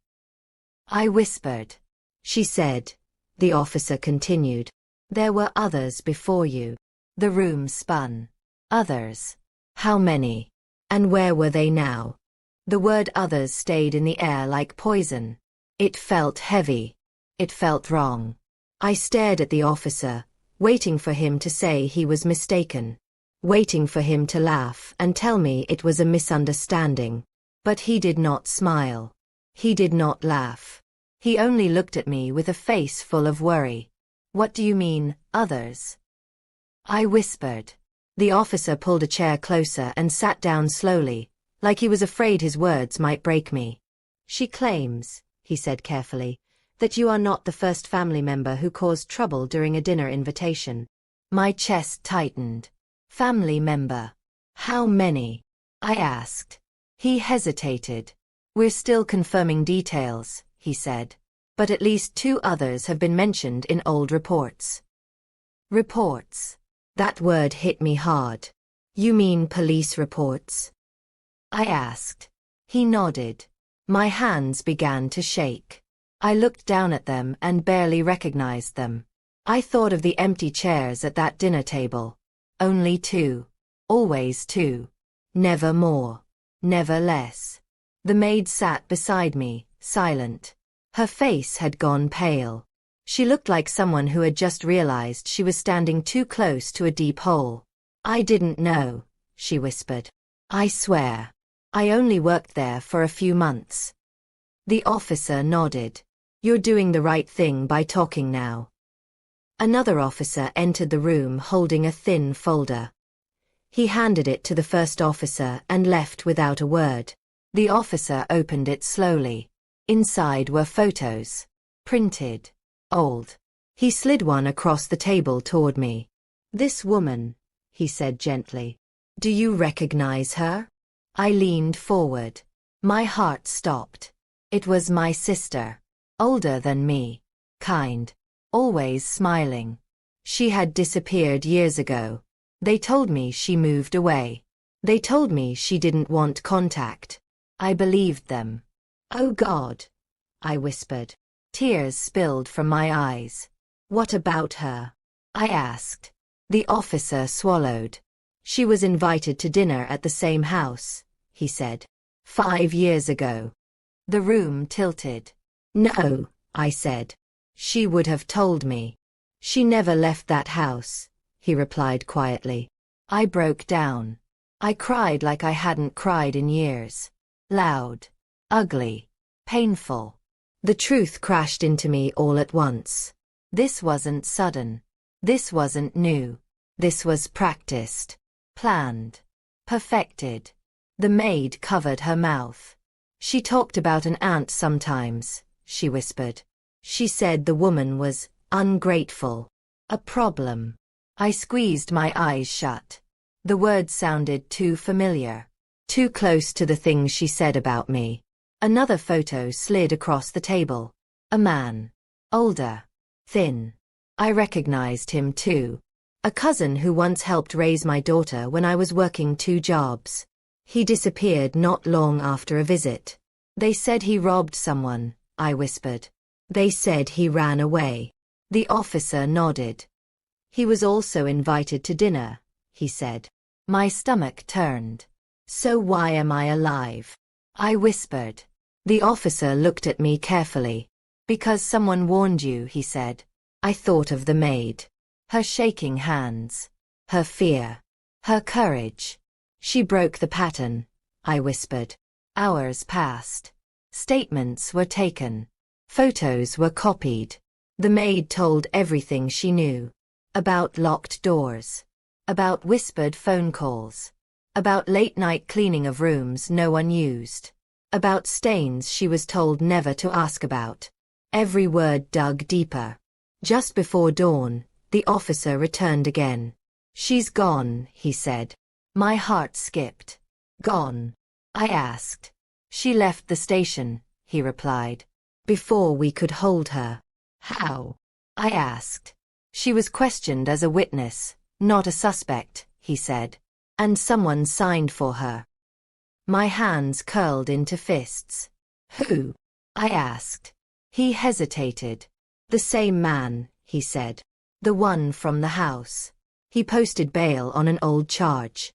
I whispered. She said. The officer continued. There were others before you. The room spun. Others. How many? And where were they now? The word others stayed in the air like poison. It felt heavy. It felt wrong. I stared at the officer, waiting for him to say he was mistaken. Waiting for him to laugh and tell me it was a misunderstanding. But he did not smile. He did not laugh. He only looked at me with a face full of worry. "What do you mean, others?" I whispered. The officer pulled a chair closer and sat down slowly, like he was afraid his words might break me. "She claims," he said carefully, "that you are not the first family member who caused trouble during a dinner invitation." My chest tightened. Family member? How many? I asked. He hesitated. "We're still confirming details," he said. "But at least 2 others have been mentioned in old reports." Reports. That word hit me hard. "You mean police reports?" I asked. He nodded. My hands began to shake. I looked down at them and barely recognized them. I thought of the empty chairs at that dinner table. Only 2. Always 2. Never more. Never less. The maid sat beside me, silent. Her face had gone pale. She looked like someone who had just realized she was standing too close to a deep hole. "I didn't know," she whispered. "I swear. I only worked there for a few months." The officer nodded. "You're doing the right thing by talking now." Another officer entered the room holding a thin folder. He handed it to the first officer and left without a word. The officer opened it slowly. Inside were photos. Printed. Old. He slid one across the table toward me. "This woman," he said gently. "Do you recognize her?" I leaned forward. My heart stopped. It was my sister. Older than me. Kind. Always smiling. She had disappeared years ago. They told me she moved away. They told me she didn't want contact. I believed them. "Oh God," I whispered. Tears spilled from my eyes. "What about her?" I asked. The officer swallowed. "She was invited to dinner at the same house," he said. 5 years ago." The room tilted. "No," I said. "She would have told me." "She never left that house," he replied quietly. I broke down. I cried like I hadn't cried in years. Loud. Ugly. Painful. The truth crashed into me all at once. This wasn't sudden. This wasn't new. This was practiced. Planned. Perfected. The maid covered her mouth. "She talked about an aunt sometimes," she whispered. "She said the woman was ungrateful. A problem." I squeezed my eyes shut. The words sounded too familiar. Too close to the things she said about me. Another photo slid across the table. A man. Older. Thin. I recognized him too. A cousin who once helped raise my daughter when I was working 2 jobs. He disappeared not long after a visit. "They said he robbed someone," I whispered. "They said he ran away." The officer nodded. "He was also invited to dinner," he said. My stomach turned. "So why am I alive?" I whispered. The officer looked at me carefully. "Because someone warned you," he said. I thought of the maid. Her shaking hands. Her fear. Her courage. "She broke the pattern," I whispered. Hours passed. Statements were taken. Photos were copied. The maid told everything she knew. About locked doors. About whispered phone calls. About late-night cleaning of rooms no one used. About stains she was told never to ask about. Every word dug deeper. Just before dawn, the officer returned again. "She's gone," he said. My heart skipped. "Gone?" I asked. "She left the station," he replied. "Before we could hold her." "How?" I asked. "She was questioned as a witness, not a suspect," he said. "And someone signed for her." My hands curled into fists. "Who?" I asked. He hesitated. "The same man," he said. "The one from the house. He posted bail on an old charge."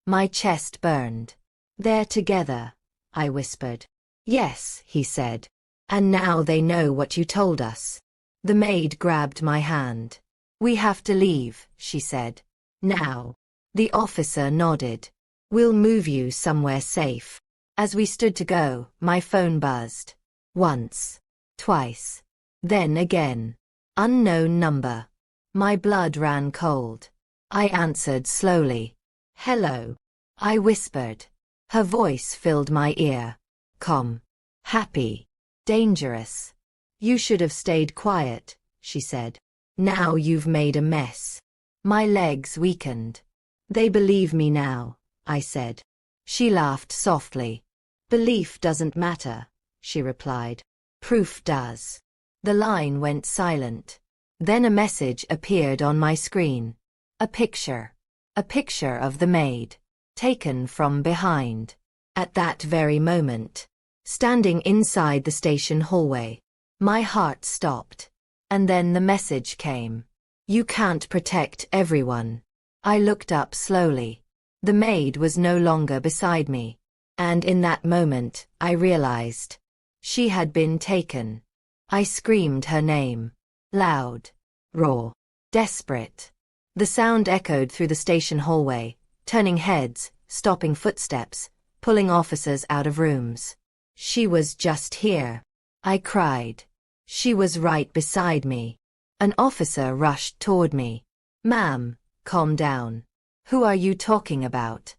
My chest burned. "They're together," I whispered. Yes, he said. And now they know what you told us. The maid grabbed my hand. We have to leave, she said. Now. The officer nodded. We'll move you somewhere safe. As we stood to go, my phone buzzed. Once. Twice. Then again. Unknown number. My blood ran cold. I answered slowly. Hello. I whispered. Her voice filled my ear. Calm. Happy. Dangerous. You should have stayed quiet, she said. Now you've made a mess. My legs weakened. They believe me now, I said. She laughed softly. Belief doesn't matter, she replied. Proof does. The line went silent. Then a message appeared on my screen. A picture. A picture of the maid. Taken from behind. At that very moment. Standing inside the station hallway. My heart stopped. And then the message came. You can't protect everyone. I looked up slowly. The maid was no longer beside me. And in that moment, I realized. She had been taken. I screamed her name. Loud. Raw. Desperate. The sound echoed through the station hallway, turning heads, stopping footsteps, pulling officers out of rooms. She was just here. I cried. She was right beside me. An officer rushed toward me. Ma'am, calm down. Who are you talking about?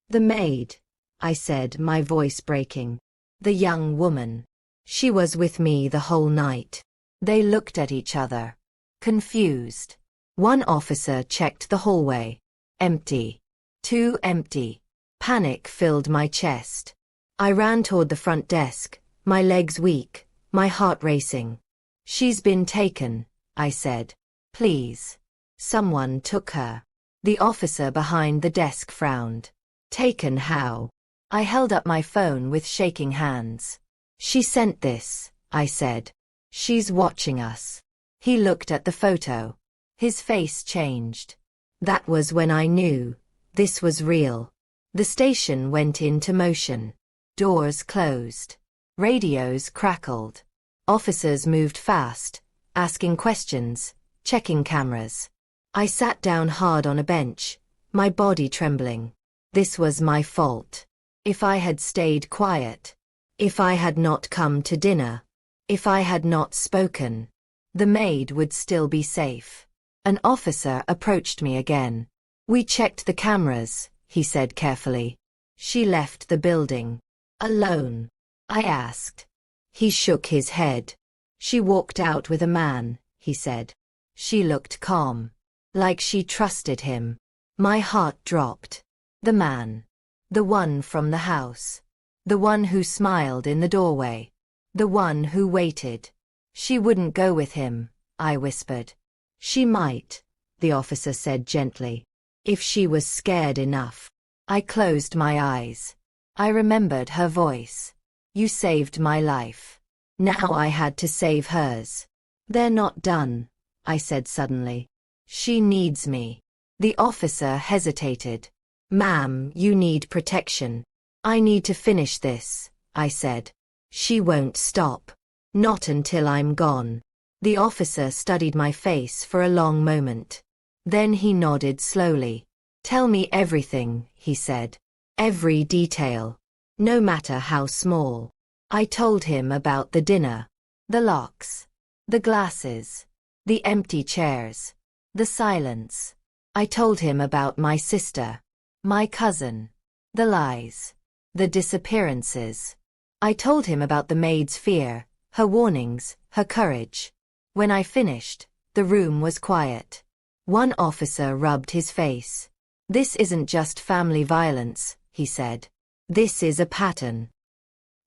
The maid, I said, my voice breaking. The young woman. She was with me the whole night. They looked at each other. Confused. One officer checked the hallway. Empty. Too empty. Panic filled my chest. I ran toward the front desk, my legs weak, my heart racing. She's been taken, I said. Please. Someone took her. The officer behind the desk frowned. Taken how? I held up my phone with shaking hands. She sent this, I said. She's watching us. He looked at the photo. His face changed. That was when I knew. This was real. The station went into motion. Doors closed. Radios crackled. Officers moved fast, asking questions, checking cameras. I sat down hard on a bench, my body trembling. This was my fault. If I had stayed quiet. If I had not come to dinner. If I had not spoken. The maid would still be safe. An officer approached me again. We checked the cameras, he said carefully. She left the building. Alone? I asked. He shook his head. She walked out with a man, he said. She looked calm. Like she trusted him. My heart dropped. The man. The one from the house. The one who smiled in the doorway. The one who waited. She wouldn't go with him, I whispered. She might, the officer said gently. If she was scared enough. I closed my eyes. I remembered her voice. You saved my life. Now I had to save hers. They're not done, I said suddenly. She needs me. The officer hesitated. Ma'am, you need protection. I need to finish this, I said. She won't stop. Not until I'm gone. The officer studied my face for a long moment. Then he nodded slowly. Tell me everything, he said. Every detail. No matter how small. I told him about the dinner. The locks. The glasses. The empty chairs. The silence. I told him about my sister. My cousin. The lies. The disappearances. I told him about the maid's fear, her warnings, her courage. When I finished, the room was quiet. One officer rubbed his face. This isn't just family violence, he said. This is a pattern.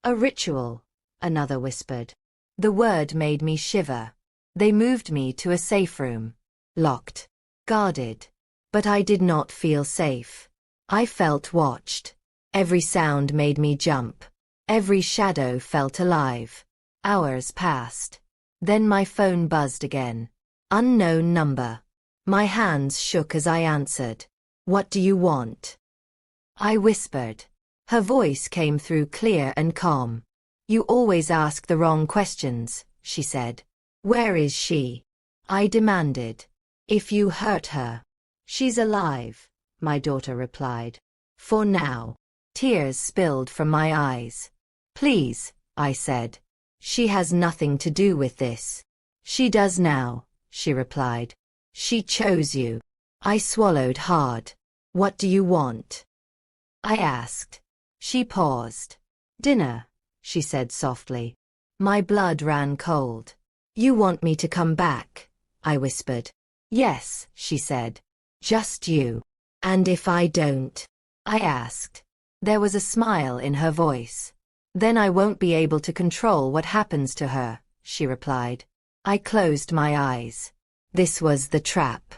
A ritual, another whispered. The word made me shiver. They moved me to a safe room. Locked. Guarded. But I did not feel safe. I felt watched. Every sound made me jump. Every shadow felt alive. Hours passed. Then my phone buzzed again. Unknown number. My hands shook as I answered. What do you want? I whispered. Her voice came through clear and calm. You always ask the wrong questions, she said. Where is she? I demanded. If you hurt her. She's alive, my daughter replied. For now. Tears spilled from my eyes. Please, I said. She has nothing to do with this. She does now, she replied. She chose you. I swallowed hard. What do you want? I asked. She paused. Dinner, she said softly. My blood ran cold. You want me to come back? I whispered. Yes, she said. Just you. And if I don't? I asked. There was a smile in her voice. Then I won't be able to control what happens to her, she replied. I closed my eyes. This was the trap.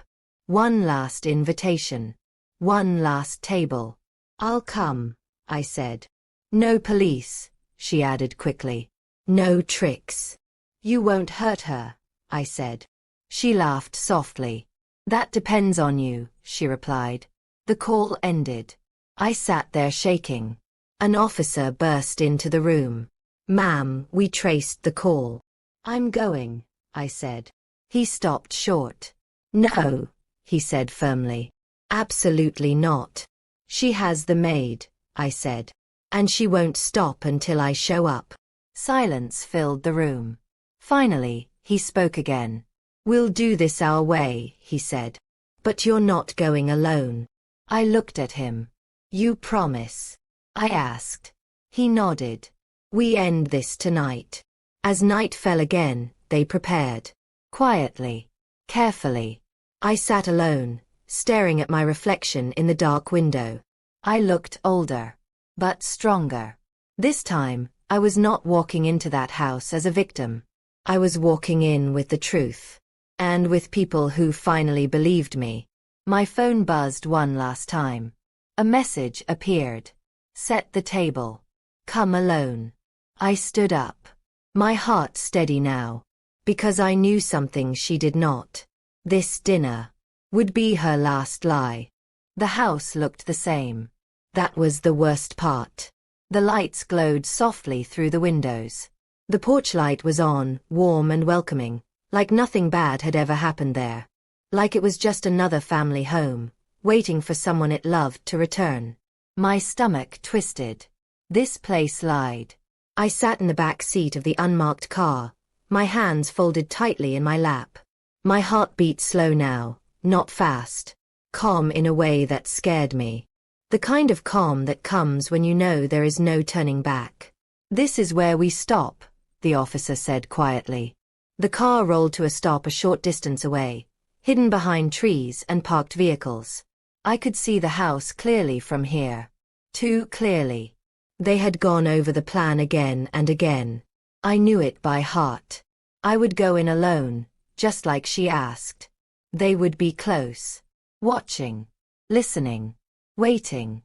One last invitation. One last table. I'll come, I said. No police, she added quickly. No tricks. You won't hurt her, I said. She laughed softly. That depends on you, she replied. The call ended. I sat there shaking. An officer burst into the room. Ma'am, we traced the call. I'm going, I said. He stopped short. No, he said firmly. Absolutely not. She has the maid, I said. And she won't stop until I show up. Silence filled the room. Finally, he spoke again. We'll do this our way, he said. But you're not going alone. I looked at him. You promise? I asked. He nodded. We end this tonight. As night fell again, they prepared. Quietly. Carefully. I sat alone, staring at my reflection in the dark window. I looked older. But stronger. This time, I was not walking into that house as a victim. I was walking in with the truth. And with people who finally believed me. My phone buzzed one last time. A message appeared. Set the table. Come alone. I stood up. My heart steady now. Because I knew something she did not. This dinner would be her last lie. The house looked the same. That was the worst part. The lights glowed softly through the windows. The porch light was on, warm and welcoming, like nothing bad had ever happened there. Like it was just another family home, waiting for someone it loved to return. My stomach twisted. This place lied. I sat in the back seat of the unmarked car, my hands folded tightly in my lap. My heart beat slow now, not fast. Calm in a way that scared me. The kind of calm that comes when you know there is no turning back. This is where we stop, the officer said quietly. The car rolled to a stop a short distance away, hidden behind trees and parked vehicles. I could see the house clearly from here. Too clearly. They had gone over the plan again and again. I knew it by heart. I would go in alone, just like she asked. They would be close. Watching. Listening. Waiting.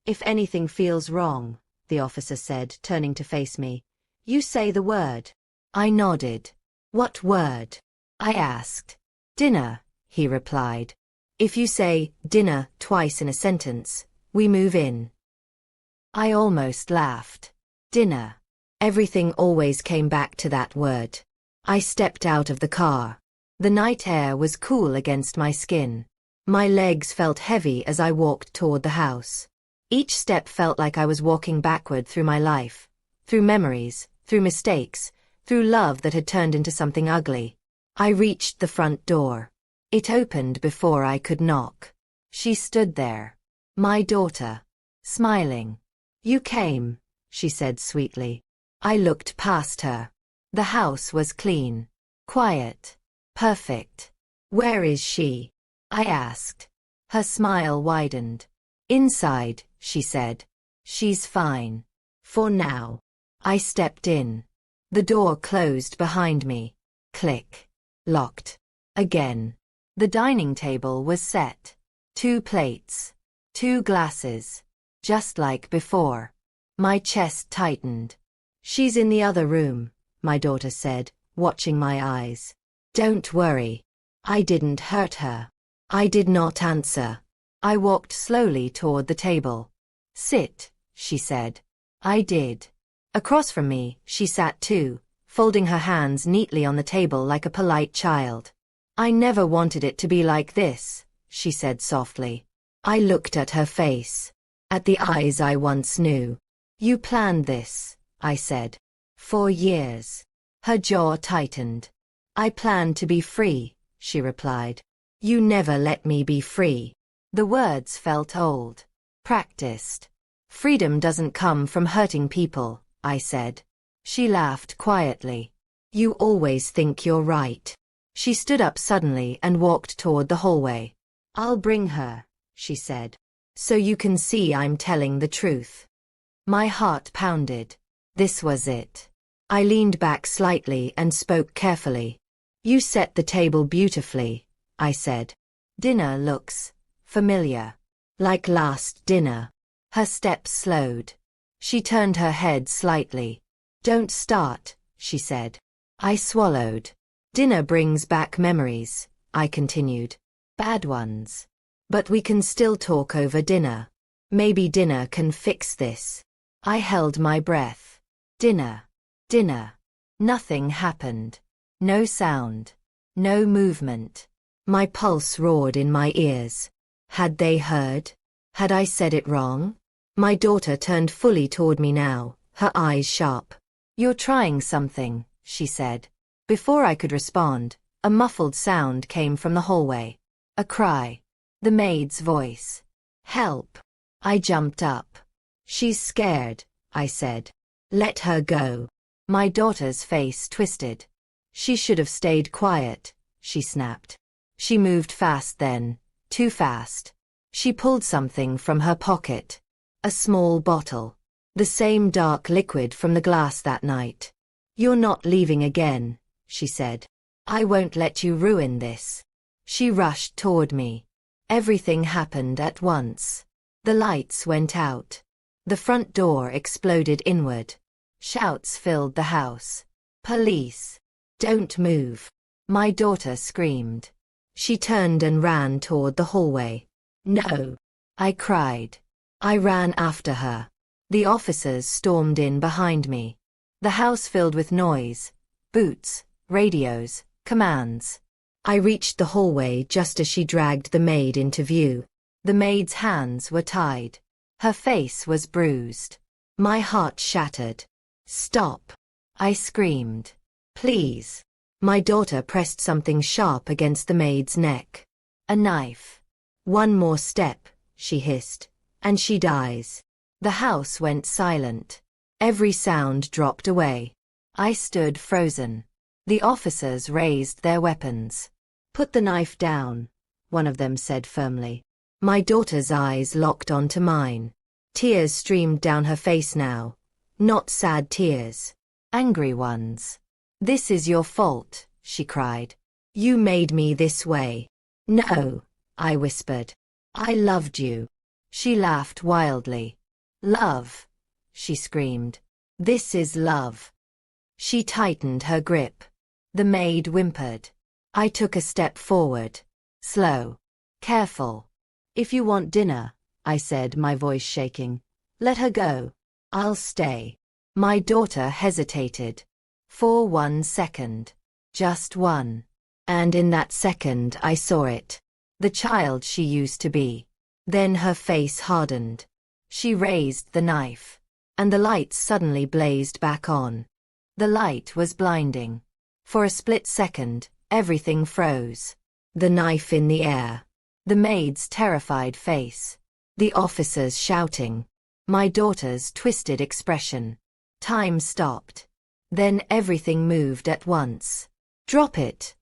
If anything feels wrong, the officer said, turning to face me. You say the word. I nodded. What word? I asked. Dinner, he replied. If you say dinner twice in a sentence, we move in. I almost laughed. Dinner. Everything always came back to that word. I stepped out of the car. The night air was cool against my skin. My legs felt heavy as I walked toward the house. Each step felt like I was walking backward through my life, through memories, through mistakes, through love that had turned into something ugly. I reached the front door. It opened before I could knock. She stood there. My daughter. Smiling. You came, she said sweetly. I looked past her. The house was clean. Quiet. Perfect. Where is she? I asked. Her smile widened. Inside, she said. She's fine. For now. I stepped in. The door closed behind me. Click. Locked. Again. The dining table was set. 2 plates. 2 glasses. Just like before. My chest tightened. She's in the other room, my daughter said, watching my eyes. Don't worry. I didn't hurt her. I did not answer. I walked slowly toward the table. Sit, she said. I did. Across from me, she sat too, folding her hands neatly on the table like a polite child. I never wanted it to be like this, she said softly. I looked at her face. At the eyes I once knew. You planned this, I said. For years. Her jaw tightened. I planned to be free, she replied. You never let me be free. The words felt old. Practiced. Freedom doesn't come from hurting people, I said. She laughed quietly. You always think you're right. She stood up suddenly and walked toward the hallway. I'll bring her, she said. So you can see I'm telling the truth. My heart pounded. This was it. I leaned back slightly and spoke carefully. You set the table beautifully, I said. Dinner looks familiar. Like last dinner. Her steps slowed. She turned her head slightly. Don't start, she said. I swallowed. Dinner brings back memories, I continued. Bad ones. But we can still talk over dinner. Maybe dinner can fix this. I held my breath. Dinner. Dinner. Nothing happened. No sound. No movement. My pulse roared in my ears. Had they heard? Had I said it wrong? My daughter turned fully toward me now, her eyes sharp. You're trying something, she said. Before I could respond, a muffled sound came from the hallway. A cry. The maid's voice. Help. I jumped up. She's scared, I said. Let her go. My daughter's face twisted. She should have stayed quiet, she snapped. She moved fast then, too fast. She pulled something from her pocket. A small bottle. The same dark liquid from the glass that night. You're not leaving again, she said. I won't let you ruin this. She rushed toward me. Everything happened at once. The lights went out. The front door exploded inward. Shouts filled the house. Police. Don't move. My daughter screamed. She turned and ran toward the hallway. No. I cried. I ran after her. The officers stormed in behind me. The house filled with noise, boots, radios, commands. I reached the hallway just as she dragged the maid into view. The maid's hands were tied. Her face was bruised. My heart shattered. Stop. I screamed. Please. My daughter pressed something sharp against the maid's neck. A knife. One more step, she hissed, and she dies. The house went silent. Every sound dropped away. I stood frozen. The officers raised their weapons. Put the knife down, one of them said firmly. My daughter's eyes locked onto mine. Tears streamed down her face now. Not sad tears. Angry ones. This is your fault, she cried. You made me this way. No, I whispered. I loved you. She laughed wildly. Love, she screamed. This is love. She tightened her grip. The maid whimpered. I took a step forward. Slow. Careful. If you want dinner, I said, my voice shaking. Let her go. I'll stay. My daughter hesitated. For 1 second. Just one. And in that second I saw it. The child she used to be. Then her face hardened. She raised the knife. And the lights suddenly blazed back on. The light was blinding. For a split second, everything froze. The knife in the air. The maid's terrified face. The officers shouting. My daughter's twisted expression. Time stopped. Then everything moved at once. Drop it,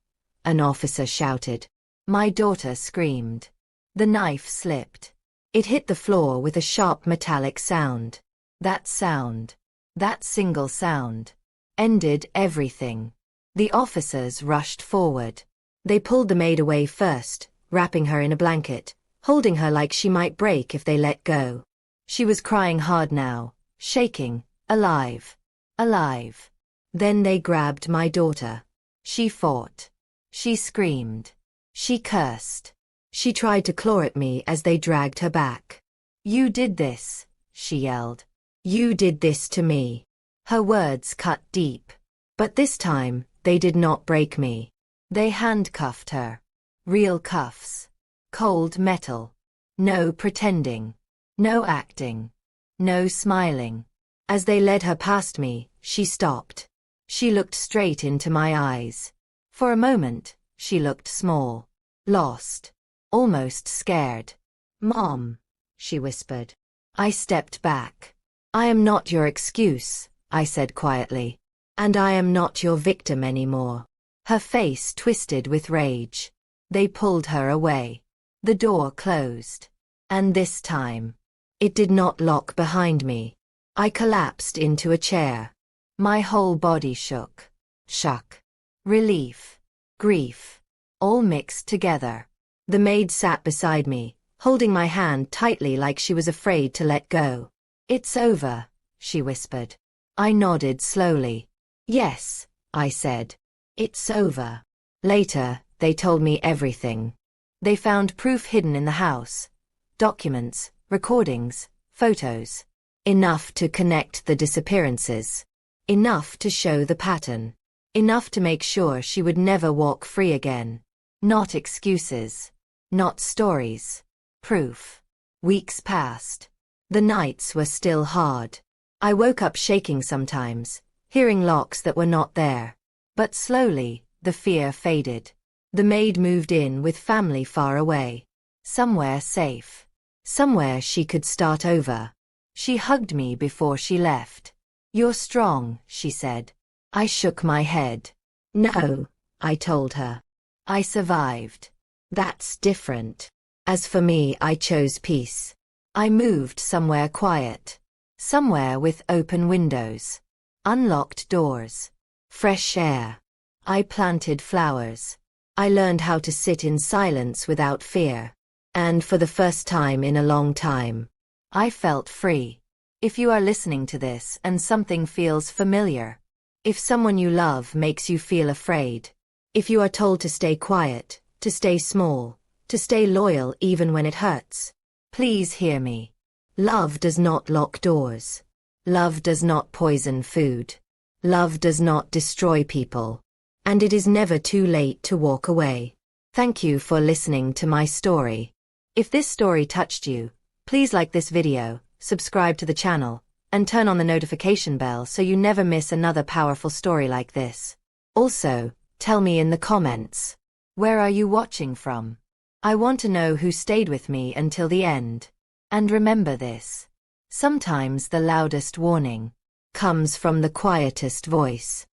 an officer shouted. My daughter screamed. The knife slipped. It hit the floor with a sharp metallic sound. That sound, that single sound, ended everything. The officers rushed forward. They pulled the maid away first, wrapping her in a blanket, holding her like she might break if they let go. She was crying hard now, shaking, alive, alive. Then they grabbed my daughter. She fought. She screamed. She cursed. She tried to claw at me as they dragged her back. You did this, she yelled. You did this to me. Her words cut deep. But this time, they did not break me. They handcuffed her. Real cuffs. Cold metal. No pretending. No acting. No smiling. As they led her past me, she stopped. She looked straight into my eyes. For a moment, she looked small. Lost. Almost scared. Mom, she whispered. I stepped back. I am not your excuse, I said quietly. And I am not your victim anymore. Her face twisted with rage. They pulled her away. The door closed. And this time, it did not lock behind me. I collapsed into a chair. My whole body shook. Shock. Relief. Grief. All mixed together. The maid sat beside me, holding my hand tightly like she was afraid to let go. It's over, she whispered. I nodded slowly. Yes, I said. It's over. Later, they told me everything. They found proof hidden in the house. Documents, recordings, photos. Enough to connect the disappearances. Enough to show the pattern. Enough to make sure she would never walk free again. Not excuses. Not stories. Proof. Weeks passed. The nights were still hard. I woke up shaking sometimes, hearing locks that were not there. But slowly, the fear faded. The maid moved in with family far away. Somewhere safe. Somewhere she could start over. She hugged me before she left. You're strong, she said. I shook my head. No, I told her. I survived. That's different. As for me, I chose peace. I moved somewhere quiet. Somewhere with open windows. Unlocked doors. Fresh air. I planted flowers. I learned how to sit in silence without fear. And for the first time in a long time, I felt free. If you are listening to this and something feels familiar, if someone you love makes you feel afraid, if you are told to stay quiet, to stay small, to stay loyal even when it hurts, please hear me. Love does not lock doors. Love does not poison food. Love does not destroy people. And it is never too late to walk away. Thank you for listening to my story. If this story touched you, please like this video, subscribe to the channel, and turn on the notification bell so you never miss another powerful story like this. Also, tell me in the comments, where are you watching from? I want to know who stayed with me until the end. And remember this. Sometimes the loudest warning comes from the quietest voice.